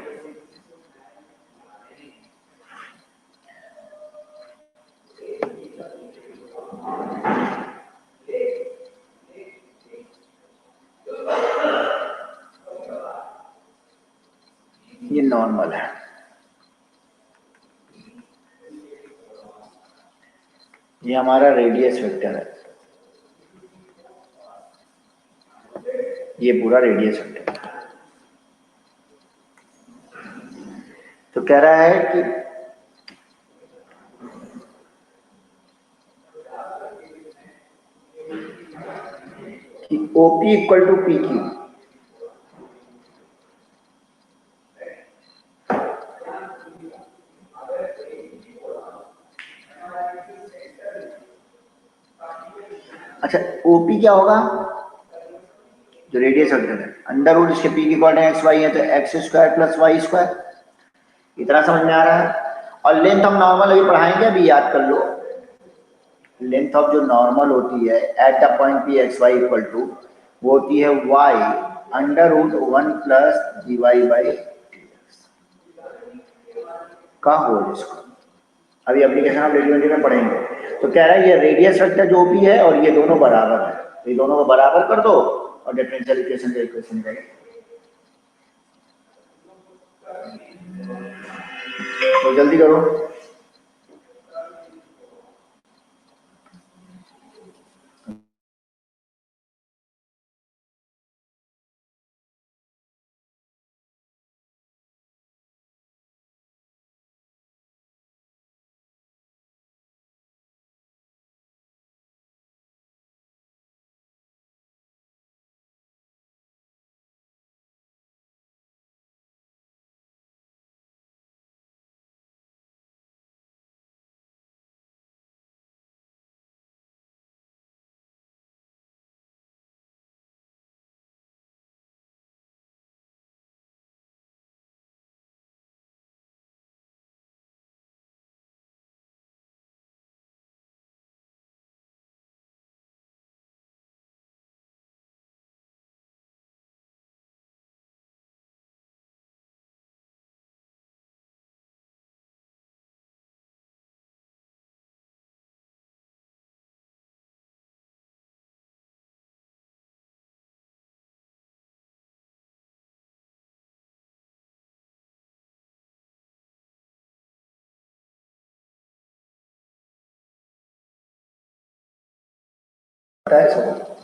S1: ये नॉर्मल है, ये हमारा रेडियस वेक्टर है, ये पूरा रेडियस वेक्टर है। तो कह रहा है कि OP इक्वल टू PQ। अच्छा, OP क्या होगा? जो रेडियस वेक्टर है, अंडर रूट इसके P की कोऑर्डिनेट एक्स वाई है तो x square plus Y square. इतना समझ में आ रहा है? और लेंथ ऑफ नॉर्मल अभी पढ़ाएंगे, अभी याद कर लो। लेंथ ऑफ जो नॉर्मल होती है at the point P x y equal to, वो होती है y under root 1 plus g y by का होल स्क्वायर। अभी एप्लीकेशन ऑफ रेडियोमेट्री में पढ़ेंगे। तो कह रहा है ये रेडियस वेक्टर जो भी है और ये दोनों बराबर है, तो ये दोनों को बराबर कर दो और डिफरेंशियल इक्वेशन का इक्वेशन करें। तो जल्दी करो। पता है सबको?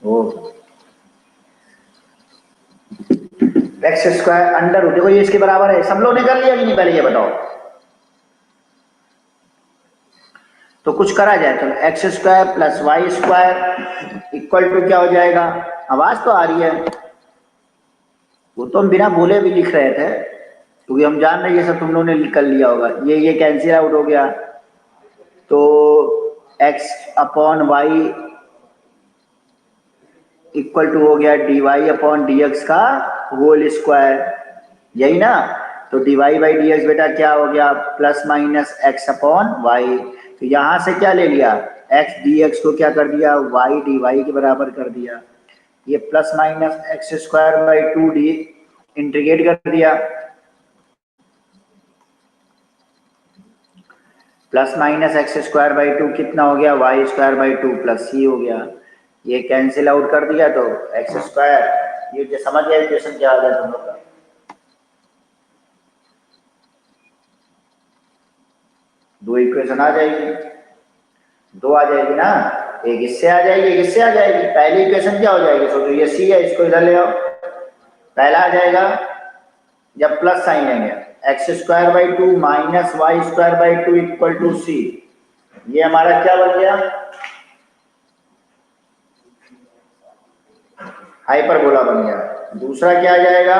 S1: वो एक्स स्क्वायर अंडर रूट, देखो ये इसके बराबर है। सब लोग ने कर लिया कि नहीं, पहले ये बताओ। तो कुछ करा जाए, तो x square plus Y square equal to क्या हो जाएगा? आवाज तो आ रही है, वो तो हम बिना बोले भी लिख रहे थे क्योंकि हम जान रहे हैं ये सब तुम लोगों ने कर लिया होगा। ये कैंसिल आउट हो गया, तो x upon y equal to हो गया d y upon d x का होल स्क्वायर, यही ना? तो d Y by D x बेटा क्या हो गया? Plus minus x upon y. तो यहां से क्या ले लिया? एक्स डी एक्स को क्या कर दिया? वाई डी वाई के बराबर कर दिया। ये plus minus x square by two d integrate कर दिया, plus minus x square by two कितना हो गया? Y square by two plus c हो गया। ये कैंसिल आउट कर दिया तो एक्स स्क्वायर, ये जो समझ गया इक्वेशन क्या आ गया तुम लोग का? दो इक्वेशन आ जाएगी, दो आ जाएगी ना, एक इससे आ जाएगी एक इससे आ जाएगी। पहली इक्वेशन क्या हो जाएगी? सोचो ये सी है, इसको इधर ले आओ, पहला आ जाएगा जब प्लस साइन लेंगे x square by two minus y square by two equal to c, ये हमारा क्या बन गया? हाइपरबोला बन गया। दूसरा क्या आ जाएगा?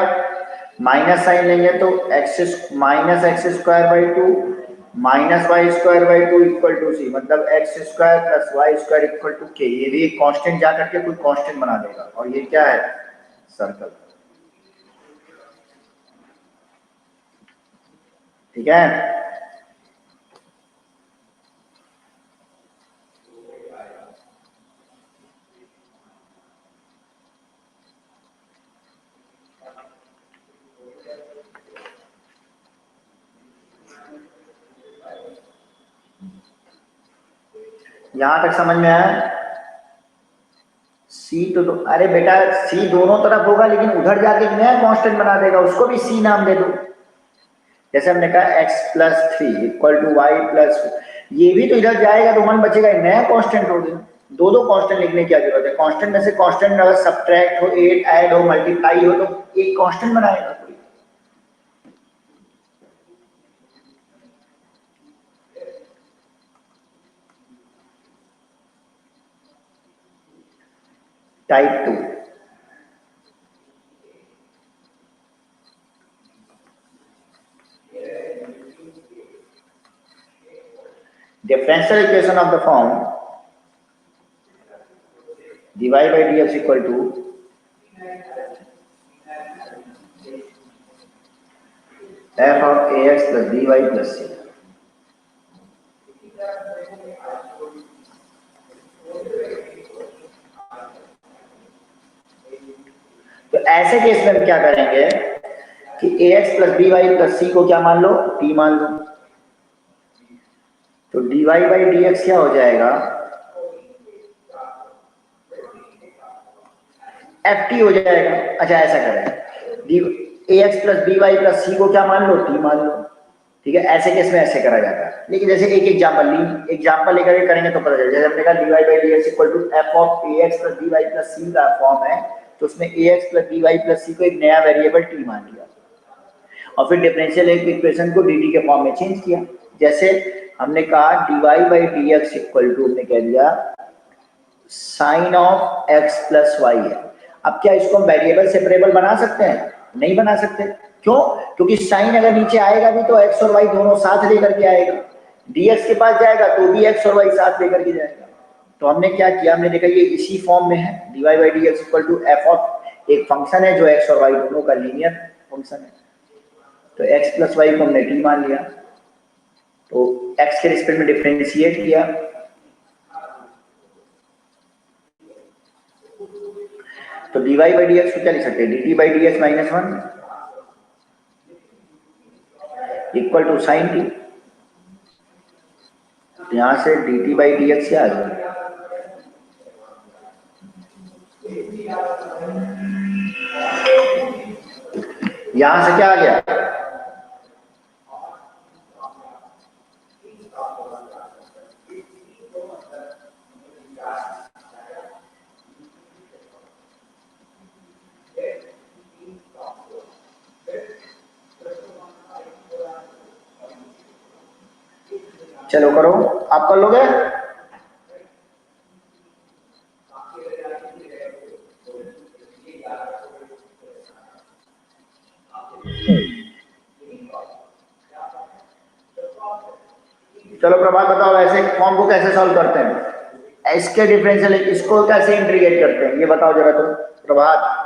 S1: माइनस साइन लेंगे तो x minus x square by two minus y square by two equal to c, मतलब x square plus Y square equal to k. ये भी कांस्टेंट जा करके कोई कांस्टेंट बना देगा, और ये क्या है? सर्कल। ठीक है, यहां तक समझ में आया? सी तो अरे बेटा सी दोनों तरफ होगा, लेकिन उधर जाके एक नया कांस्टेंट बना देगा, उसको भी सी नाम दे दो। जैसे हमने कहा x plus three equal to y plus, ये भी तो इधर जाएगा तो वन बचेगा, एक नया कांस्टेंट हो गया। दो दो कांस्टेंट लिखने की क्या जरूरत है? कांस्टेंट में से कांस्टेंट अगर सब्ट्रैक्ट हो, एड ऐड हो, मल्टीप्लाई हो, तो एक कांस्टेंट बनाएगा कोई। Type two, differential equation of the form dy by dx equal to f of ax plus by plus c। तो ऐसे केस में हम क्या करेंगे कि ax plus by plus c को क्या मान लो? t मान लो। तो dy by dx क्या हो जाएगा? ft हो जाएगा। अच्छा ऐसा करें, ax plus by plus c को क्या मान लो? t मान लो। ठीक है, ऐसे केस में ऐसे करा जाता है। लेकिन जैसे एक एग्जांपल लेकर के करेंगे तो पता चलेगा। जैसे हमने कहा dy by dx equal to f of ax plus by plus c का फॉर्म है, तो उसमें ax plus by plus c को एक नया वेरिएबल t मान लिया और फिर डिफरेंशियल इक्वेशन को dt के फॉर्म में चेंज किया। जैसे हमने कहा dy by dx equal to, हमने कह दिया sine of x plus y है। अब क्या इसको हम वेरिएबल सेपरेबल बना सकते हैं? नहीं बना सकते। क्यों? क्योंकि साइन अगर नीचे आएगा भी तो x और y दोनों साथ लेकर के आएगा, dx के पास जाएगा तो भी x और y साथ लेकर के जाएगा। तो हमने क्या किया, हमने देखा ये इसी फॉर्म में है, dy by dx equal to f of एक फंक्शन है जो x और y दोनों का लीनियर फंक्शन है, तो x प्लस वाई को हमने t मान लिया, तो x के रिस्पेक्ट में डिफरेंशिएट किया, तो dy by dx को क्या लिख सकते हैं? dt by dx minus one equal to sine t. यहां से dt by dx क्या आ गया? यहां से क्या आ गया? चलो करो, आप कर लोगे? चलो प्रभात बताओ, ऐसे फॉर्म को कैसे सॉल्व करते हैं, इसके डिफरेंशियल इसको कैसे इंटीग्रेट करते हैं, ये बताओ जरा तुम प्रभात।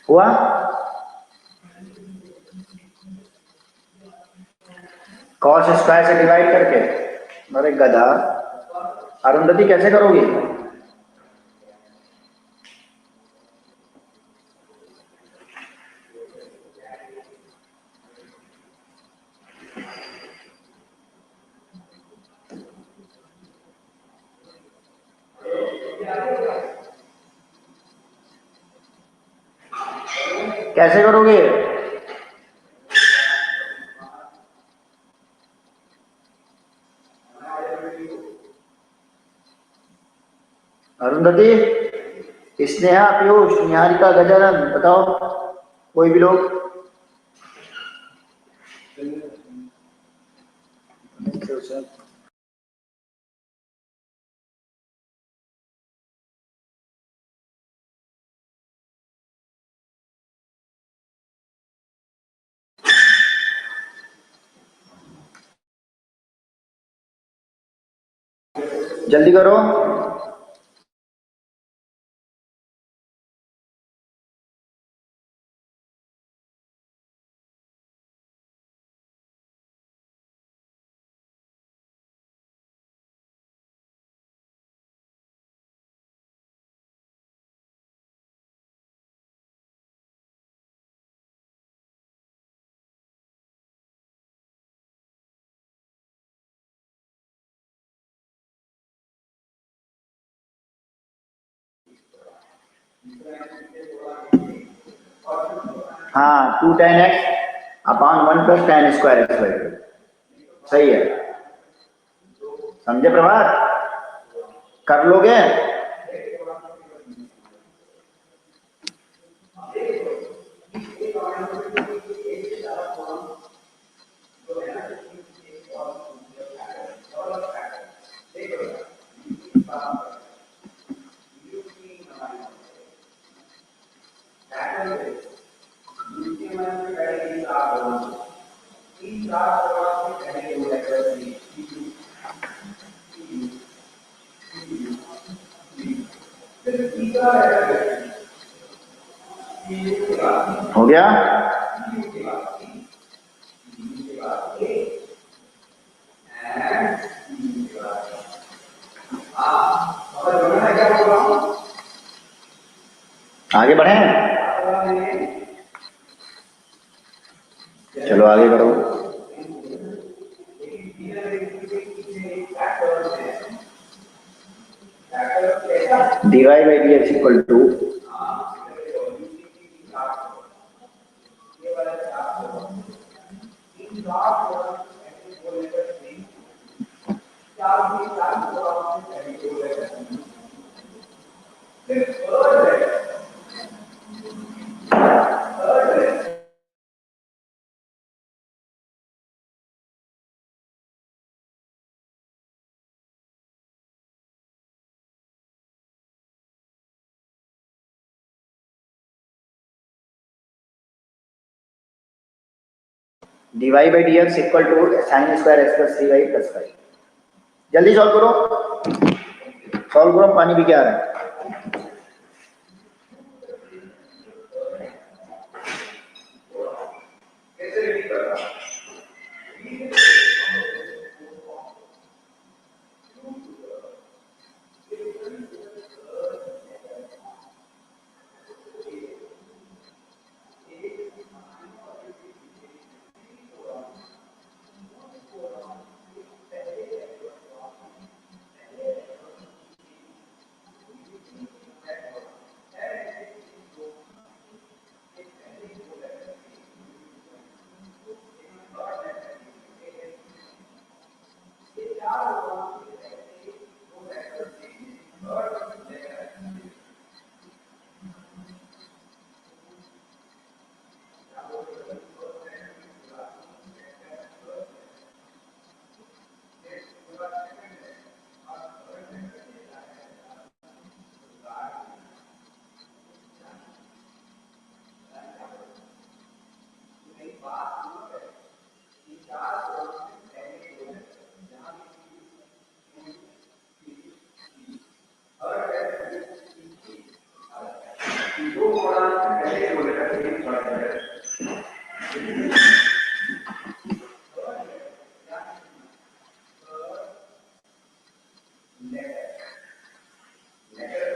S1: हुआ? कॉस स्क्वायर से डिवाइड करके? अरे गधा, अरुंधति कैसे करोगी? कैसे करोगे? अरुंधति, स्नेहा, पीयूष, निहारिका, गजानन, बताओ कोई भी लोग। जल्दी करो। हाँ, 2 tan x upon 1 + tan square x/2 सही है। समझे प्रभात? कर लोगे? हो गया? आगे बढ़े? चलो आगे करो। dy/dx = dy by dx equal to sine square x plus 3y plus 5। जल्दी सॉल्व करो, सॉल्व करो, पानी भी क्या आ रहा है।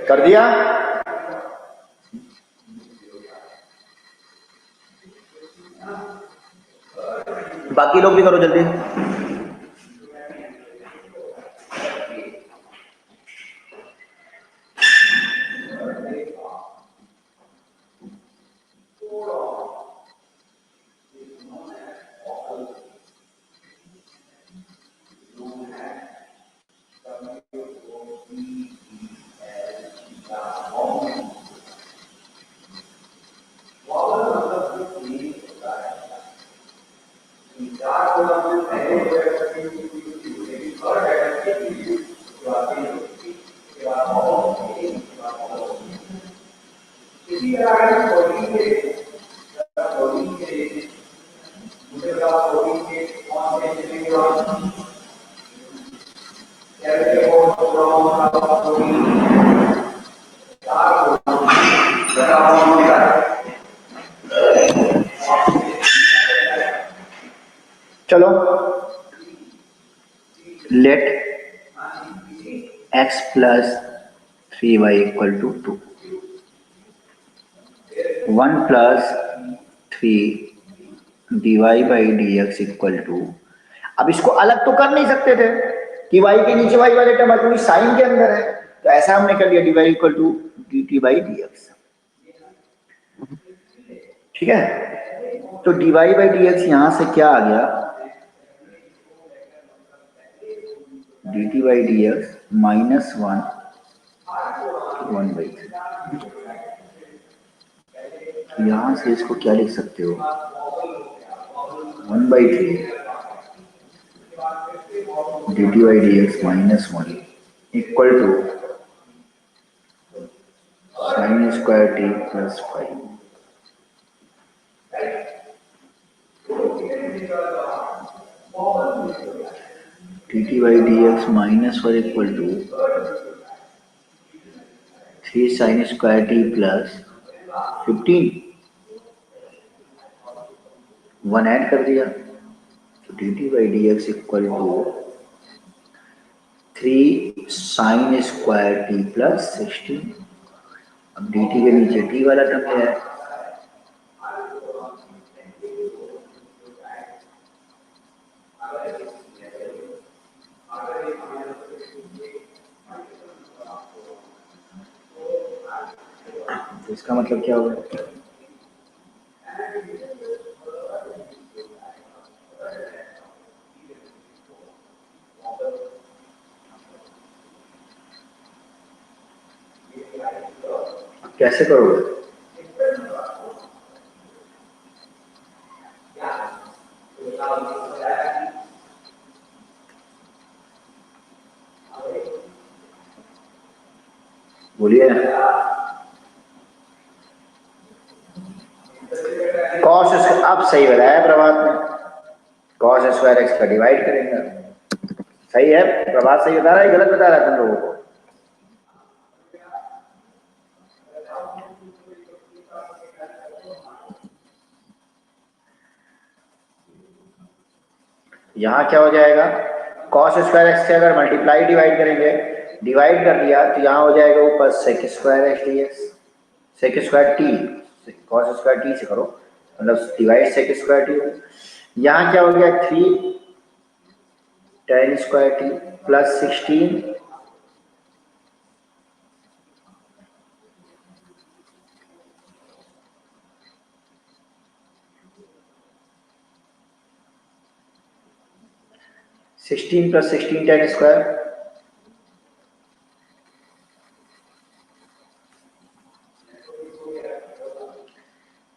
S1: कर दिया, बाकी लोग भी करो जल्दी। चलो, let x plus 3y equal to 2, 1 plus 3 dy by D x equal to, अब इसको अलग तो कर नहीं सकते थे कि y के नीचे y वाले टर्म क्योंकि साइन के अंदर है, तो ऐसा हमने कर लिया dy equal to d t by D x. ठीक है, तो dy बाई डी एक्स यहां से क्या आ गया, d t by D x minus 1/3। यहां से इसको क्या लिख सकते हो, 1/3 d t by D x minus 1 equal to sine square t plus 5। D t by D x minus 1 equal to 3 sine square t plus 15, 1 add कर दिया, तो d t by D x equal to 3 sine square t plus 16। अब D T के नीचे T वाला term क्या है, तो इसका मतलब क्या होगा, कैसे करोगे? बोलिए। कॉस अब सही बताया प्रभात ने, कॉस स्क्वायर एक्स का डिवाइड करेंगे। सही है प्रभात, सही बता रहा है, गलत बता रहा है तुम लोगों को? यहाँ क्या हो जाएगा, कॉस स्क्वायर एक्स से अगर मल्टीप्लाई डिवाइड करेंगे, डिवाइड कर दिया तो यहाँ हो जाएगा ऊपर sec square x d x, sec square t, cos square t से करो मतलब डिवाइड सेक स्क्वायर टी। यहाँ क्या हो गया, 3 tan square t plus 16 16 plus 16 tan square,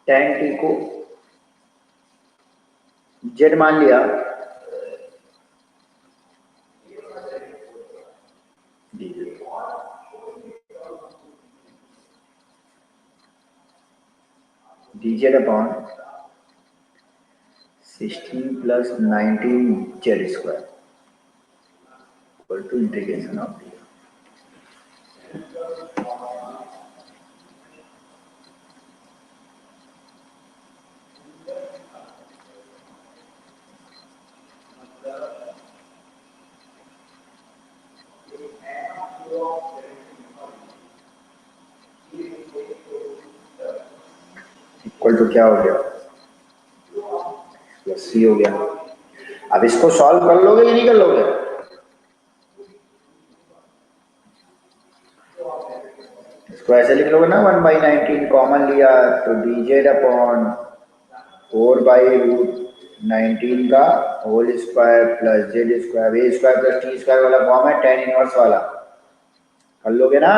S1: tan t को जेड मान लिया, dz upon 16 plus 19 z square equal to integration of d. Equal to क्या हो गया, प्लस सी हो गया। अब इसको सॉल्व कर लोगे या नहीं कर लोगे? इसको ऐसे लिख लोगे ना, 1/19 कॉमन लिया तो डी जेड अपॉन 4/√19 का whole square plus z square, a square plus t square वाला फॉर्म है, tan इनवर्स वाला, कर लोगे ना?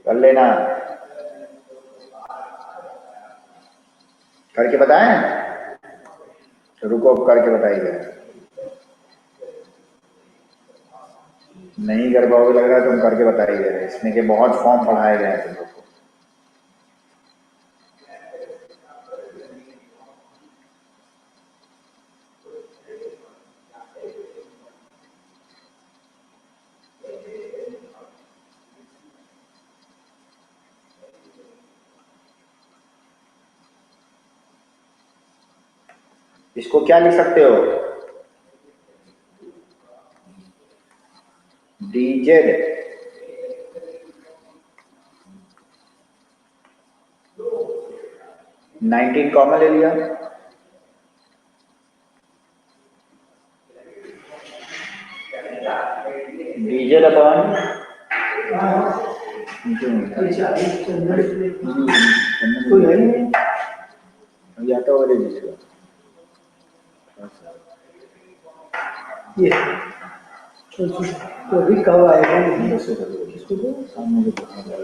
S1: कर लेना, करके बताएं? तो रुको अब करके बताइए। नहीं कर पाओगे लग रहा है, तुम करके बताइए, इसमें के बहुत फॉर्म पढ़ाए गए हैं तुम लोग को। इसको क्या लिख सकते हो, डी जेड नाइनटीन कॉमन ले लिया, डी जेड अपॉन आता हुआ ले लीजिएगा ये तो अभी कब आएगा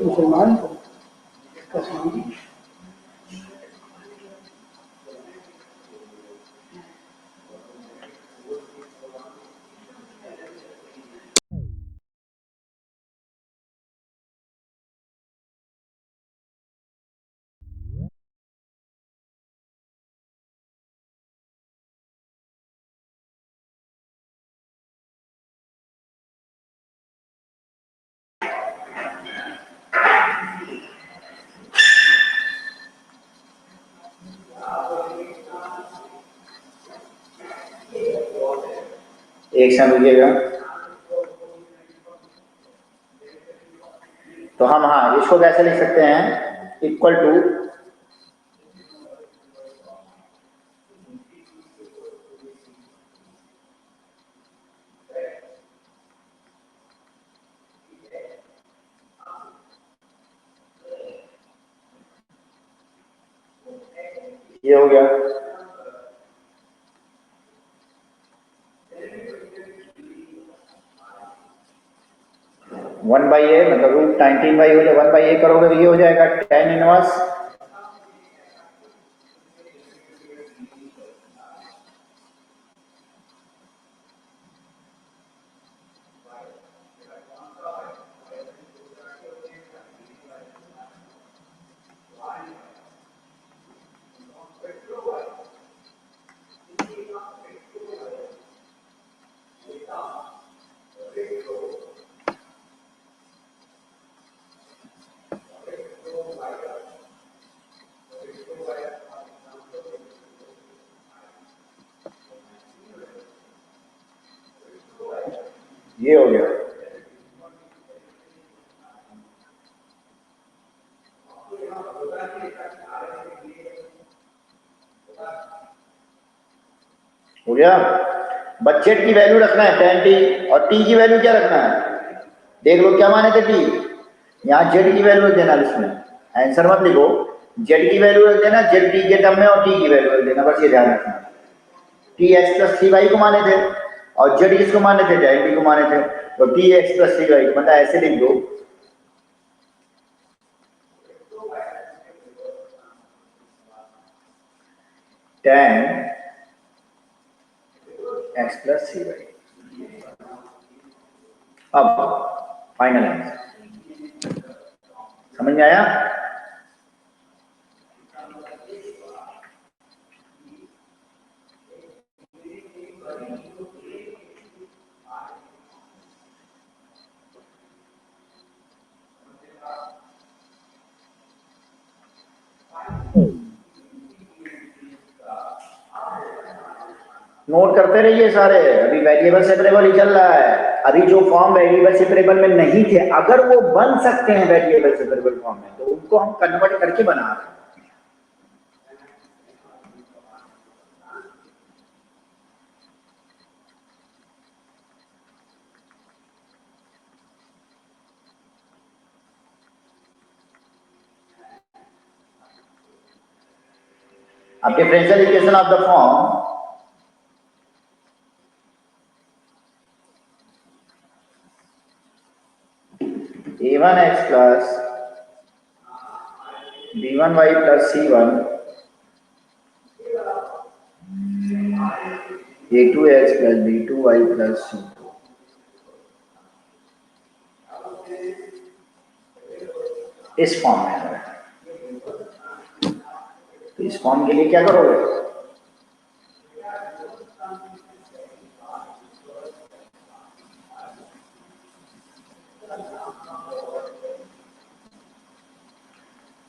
S1: मुसलमान को कश्मीरी। एक साथ रुकिएगा। तो हम हाँ इसको कैसे लिख सकते हैं, इक्वल टू ये हो गया, 1/a मतलब रूट 19/, हो जाए 1/a करोगे तो ये हो जाएगा tan इनवर्स ये हो गया। हो गया। बजट की वैल्यू रखना है tan t और t की वैल्यू क्या रखना है, देख लो क्या माने थे t, यहाँ z की वैल्यू रख देना, इसमें आंसर मत लिखो, z की वैल्यू रख देना, z t के टर्म में और t की वैल्यू रख देना, बस ये ध्यान रखना। t x प्लस 3y को माने थे और z किसको माने थे, tan t को माने थे, तो t x प्लस 3y मतलब ऐसे लिख दो tan x प्लस 3y। अब फाइनल आंसर समझ में आया। नोट करते रहिए सारे, अभी वेरिएबल सेपरेबल ही चल रहा है, अभी जो फॉर्म वेरिएबल सेपरेबल में नहीं थे अगर वो बन सकते हैं वेरिएबल सेपरेबल फॉर्म में तो उनको हम कन्वर्ट करके बना रहे हैं। अब differential equation of the form a1x plus b1y plus c1 a2x plus b2y plus c2 इस फॉर्म में है। तो इस फॉर्म के लिए क्या करोगे,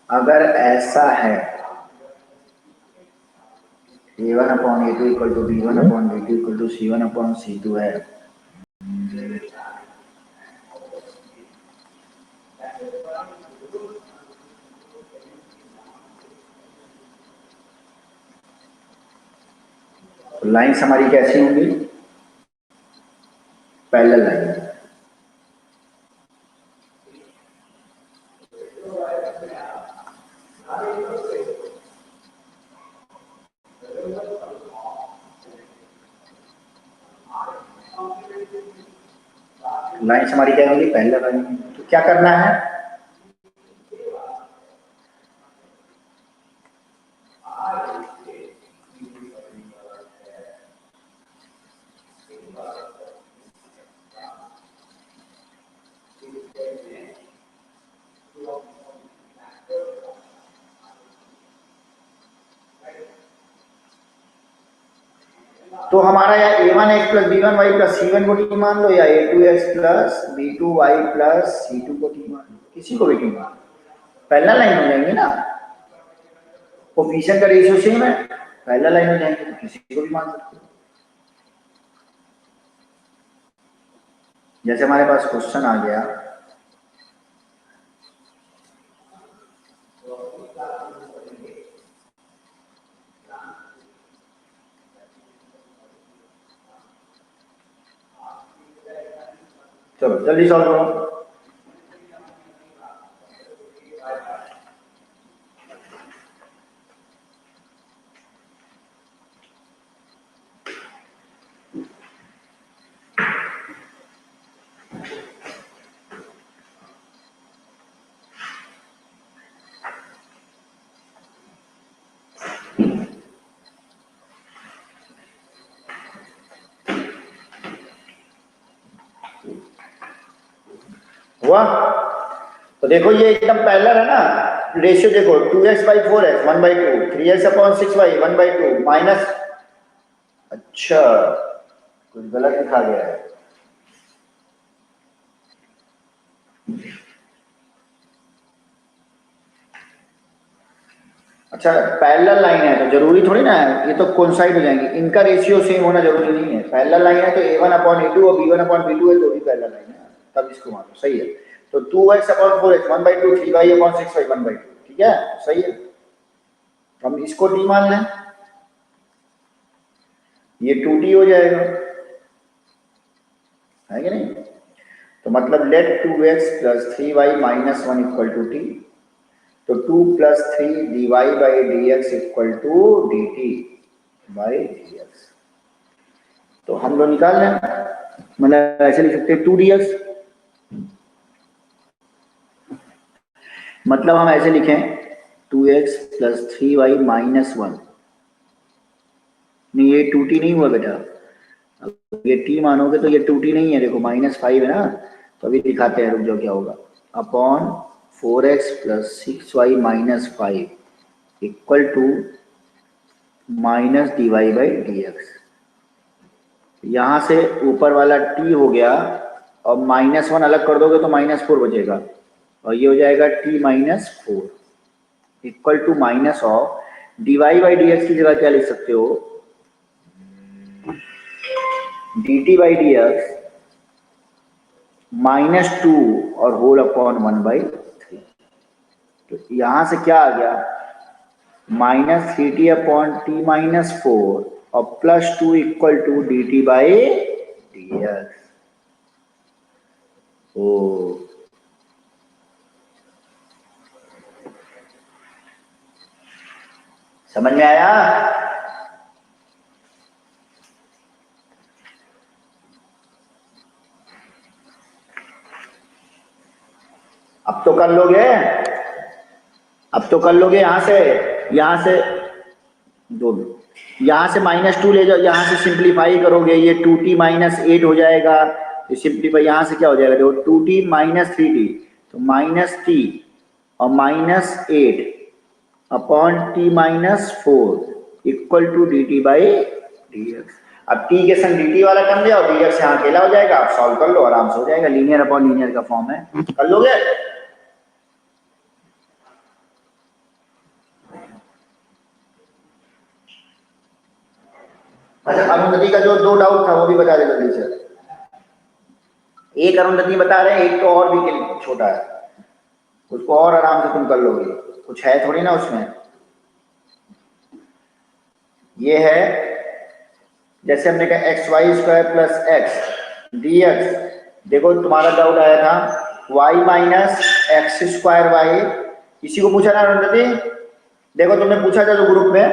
S1: अगर ऐसा है a1 upon a2 equal to b1 upon b2 equal to c1 upon c2 है, तो लाइन्स हमारी कैसी होंगी, पैरेलल लाइन। लाइन्स हमारी क्या होगी, पैरेलल लाइन। तो क्या करना है, तो हमारा या a1x plus b1y plus c1 को टी मान लो या a2x plus b2y plus c2 को टी मान लो, किसी को भी टी मान लो, पैरेलल लाइन हो जाएंगे ना, कोफिशिएंट का रेशियो सेम है, पैरेलल लाइन हो जाएंगे, तो किसी को भी मान सकते हो। जैसे हमारे पास क्वेश्चन आ गया चलो जल्दी सॉल्व करो। हुआ? तो देखो ये एकदम पैरेलल है ना, रेशियो देखो 2x/4x 1/2, 3x/6y 1/2 माइनस, अच्छा कुछ गलत लिखा गया है। अच्छा पैरेलल लाइन है तो जरूरी थोड़ी ना है ये तो कोइंसाइड हो जाएंगे, इनका रेशियो सेम होना जरूरी नहीं है। पैरेलल लाइन है तो a1/a2 और b1/b2 है तो भी पैरेलल लाइन है, तब इसको मानो सही है। तो 2x/4x 1/2, 3y/6y 1/2, ठीक है सही है। हम इसको d मान लें, ये 2d हो जाएगा, है कि नहीं? तो मतलब लेट 2x + 3y - 1 = t, तो 2 + 3 dy/dx = dt/dx। तो हम लोग निकाल लें, मतलब ऐसे लिख सकते हैं 2dx, मतलब हम ऐसे लिखें 2x + 3y - 1, नहीं ये 2t नहीं हुआ बेटा, अब ये t मानोगे तो ये 2t नहीं है, देखो -5 है ना, तो अभी दिखाते हैं, रुक जाओ क्या होगा, अपॉन 4x + 6y - 5 = -dy/dx। यहाँ से ऊपर वाला t हो गया और -1 अलग कर दोगे तो -4 बचेगा, और ये हो जाएगा t - 4 = -dy/dx की जगह क्या लिख सकते हो, dt/dx -2 और होल अपॉन 1/3। तो यहाँ से क्या आ गया, -3t/t - 4 और +2 = dt/dx। ओ समझ में आया? अब तो कर लोगे, अब तो कर लोगे, यहाँ से दो, यहाँ से -2 ले जाओ, यहाँ से सिंप्लीफाई करोगे, ये 2t - 8 हो जाएगा, तो सिंप्लीफाई यहाँ से क्या हो जाएगा, देखो 2t - 3t, तो -t और -8 अपॉन t - 4 = dt/dx। अब t के संग dt वाला कर दिया और dx यहाँ अकेला हो जाएगा, आप सॉल्व कर लो, आराम से हो जाएगा, लीनियर अपॉन लीनियर का फॉर्म है, कर लोगे? अच्छा अरुंधति का जो 2 डाउट था वो भी बता दे जल्दी से। एक अरुंधति बता रहे हैं, एक तो और भी छोटा है, उसको और आराम से तुम कर लोगे, कुछ है थोड़ी ना उसमें। ये है जैसे हमने कहा xy² + x dx, देखो तुम्हारा डाउट आया था y - x²y, किसी को पूछा ना अरुंधति, देखो तुमने पूछा था जो ग्रुप में,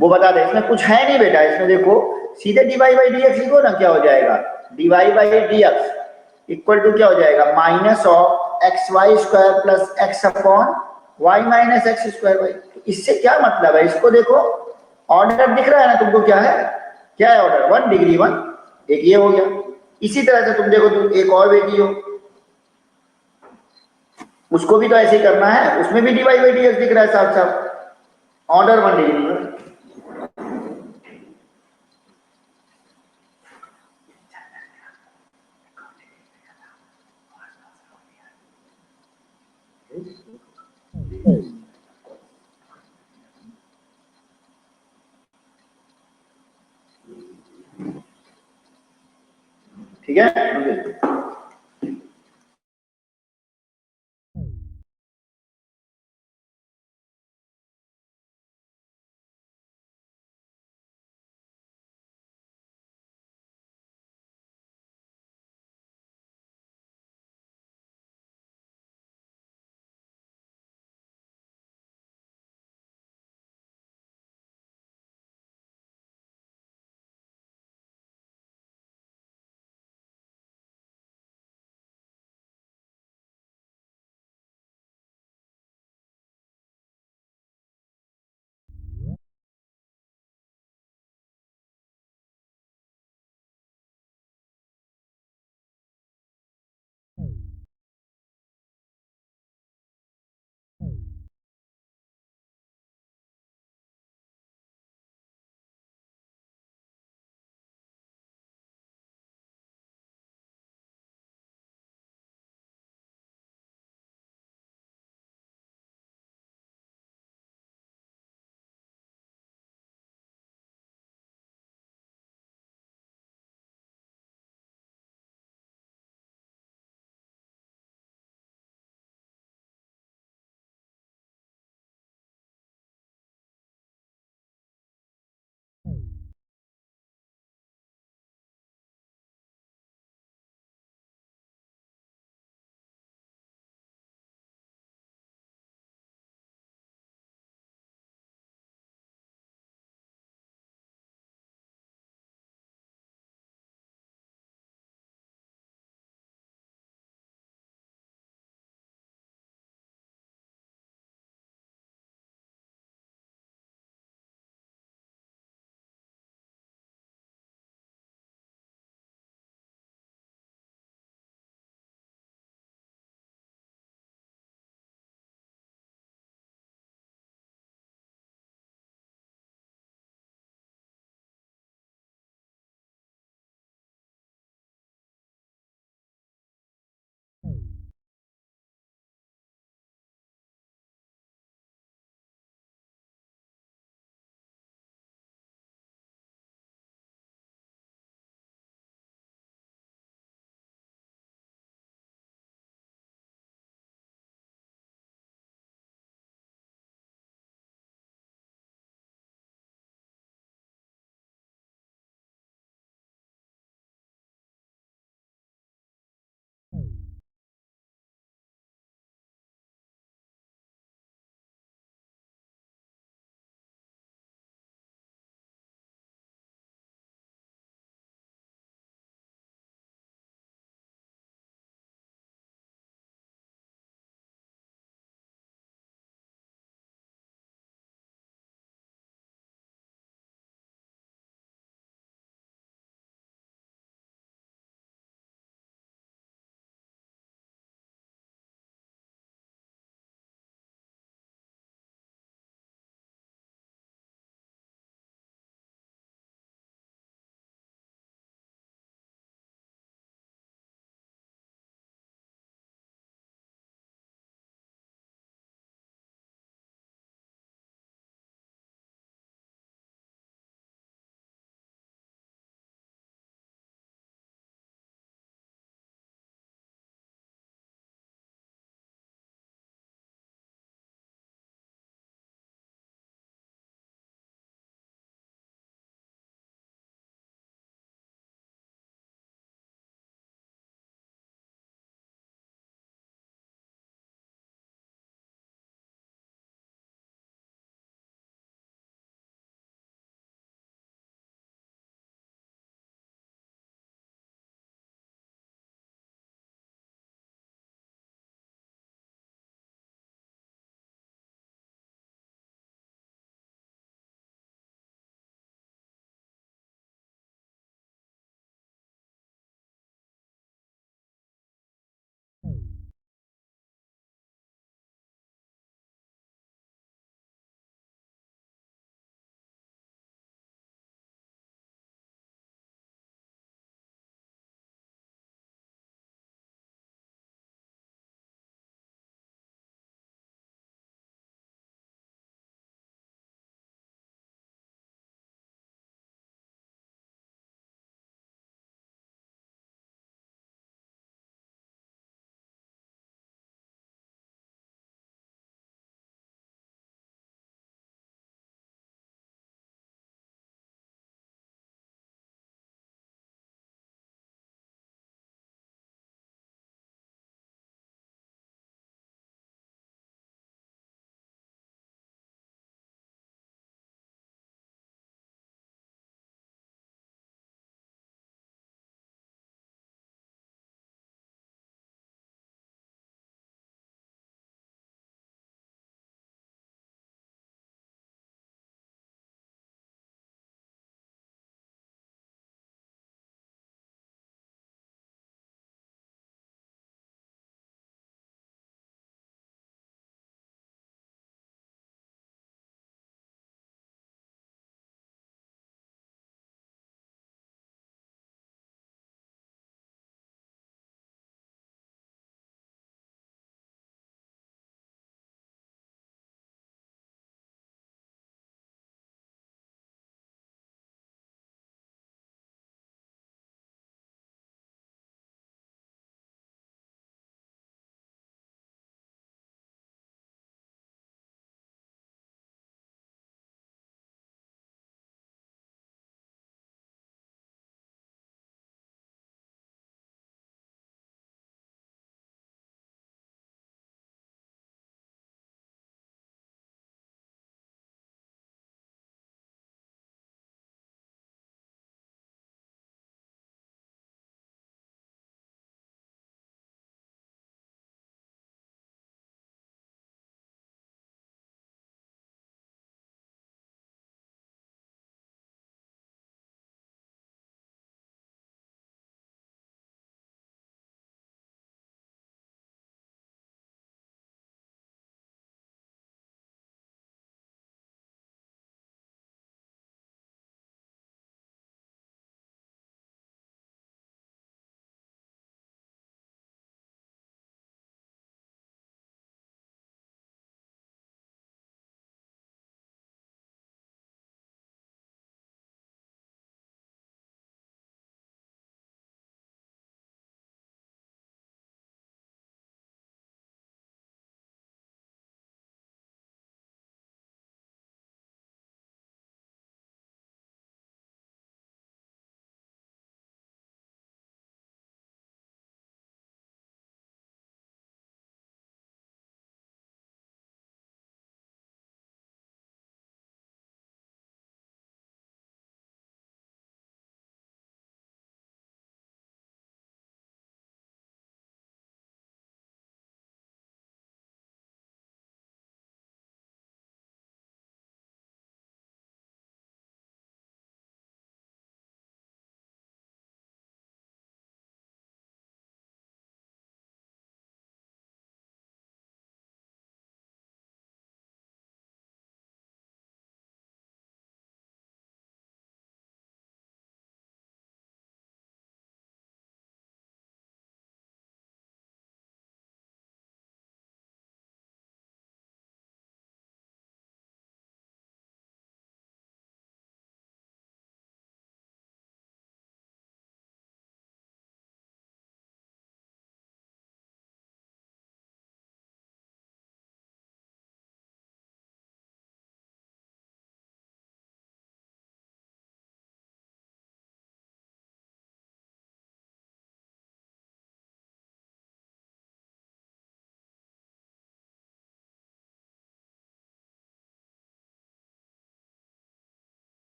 S1: वो बता दे, इसमें कुछ है नहीं बेटा, इसमें देखो सीधे dy/dx लिखो ना, क्या हो जाएगा, dy/dx = क्या हो जाएगा, -xy² + x upon y - x²y। इससे क्या मतलब है, इसको देखो ऑर्डर दिख रहा है ना तुमको, क्या है, क्या है ऑर्डर, 1 डिग्री 1, एक ये हो गया। इसी तरह से तुम देखो, तुम एक और बेटी हो, उसको भी तो ऐसे ही करना है, उसमें भी dy/dx दिख रहा है साफ साफ, ऑर्डर 1 डिग्री 1। ठीक है।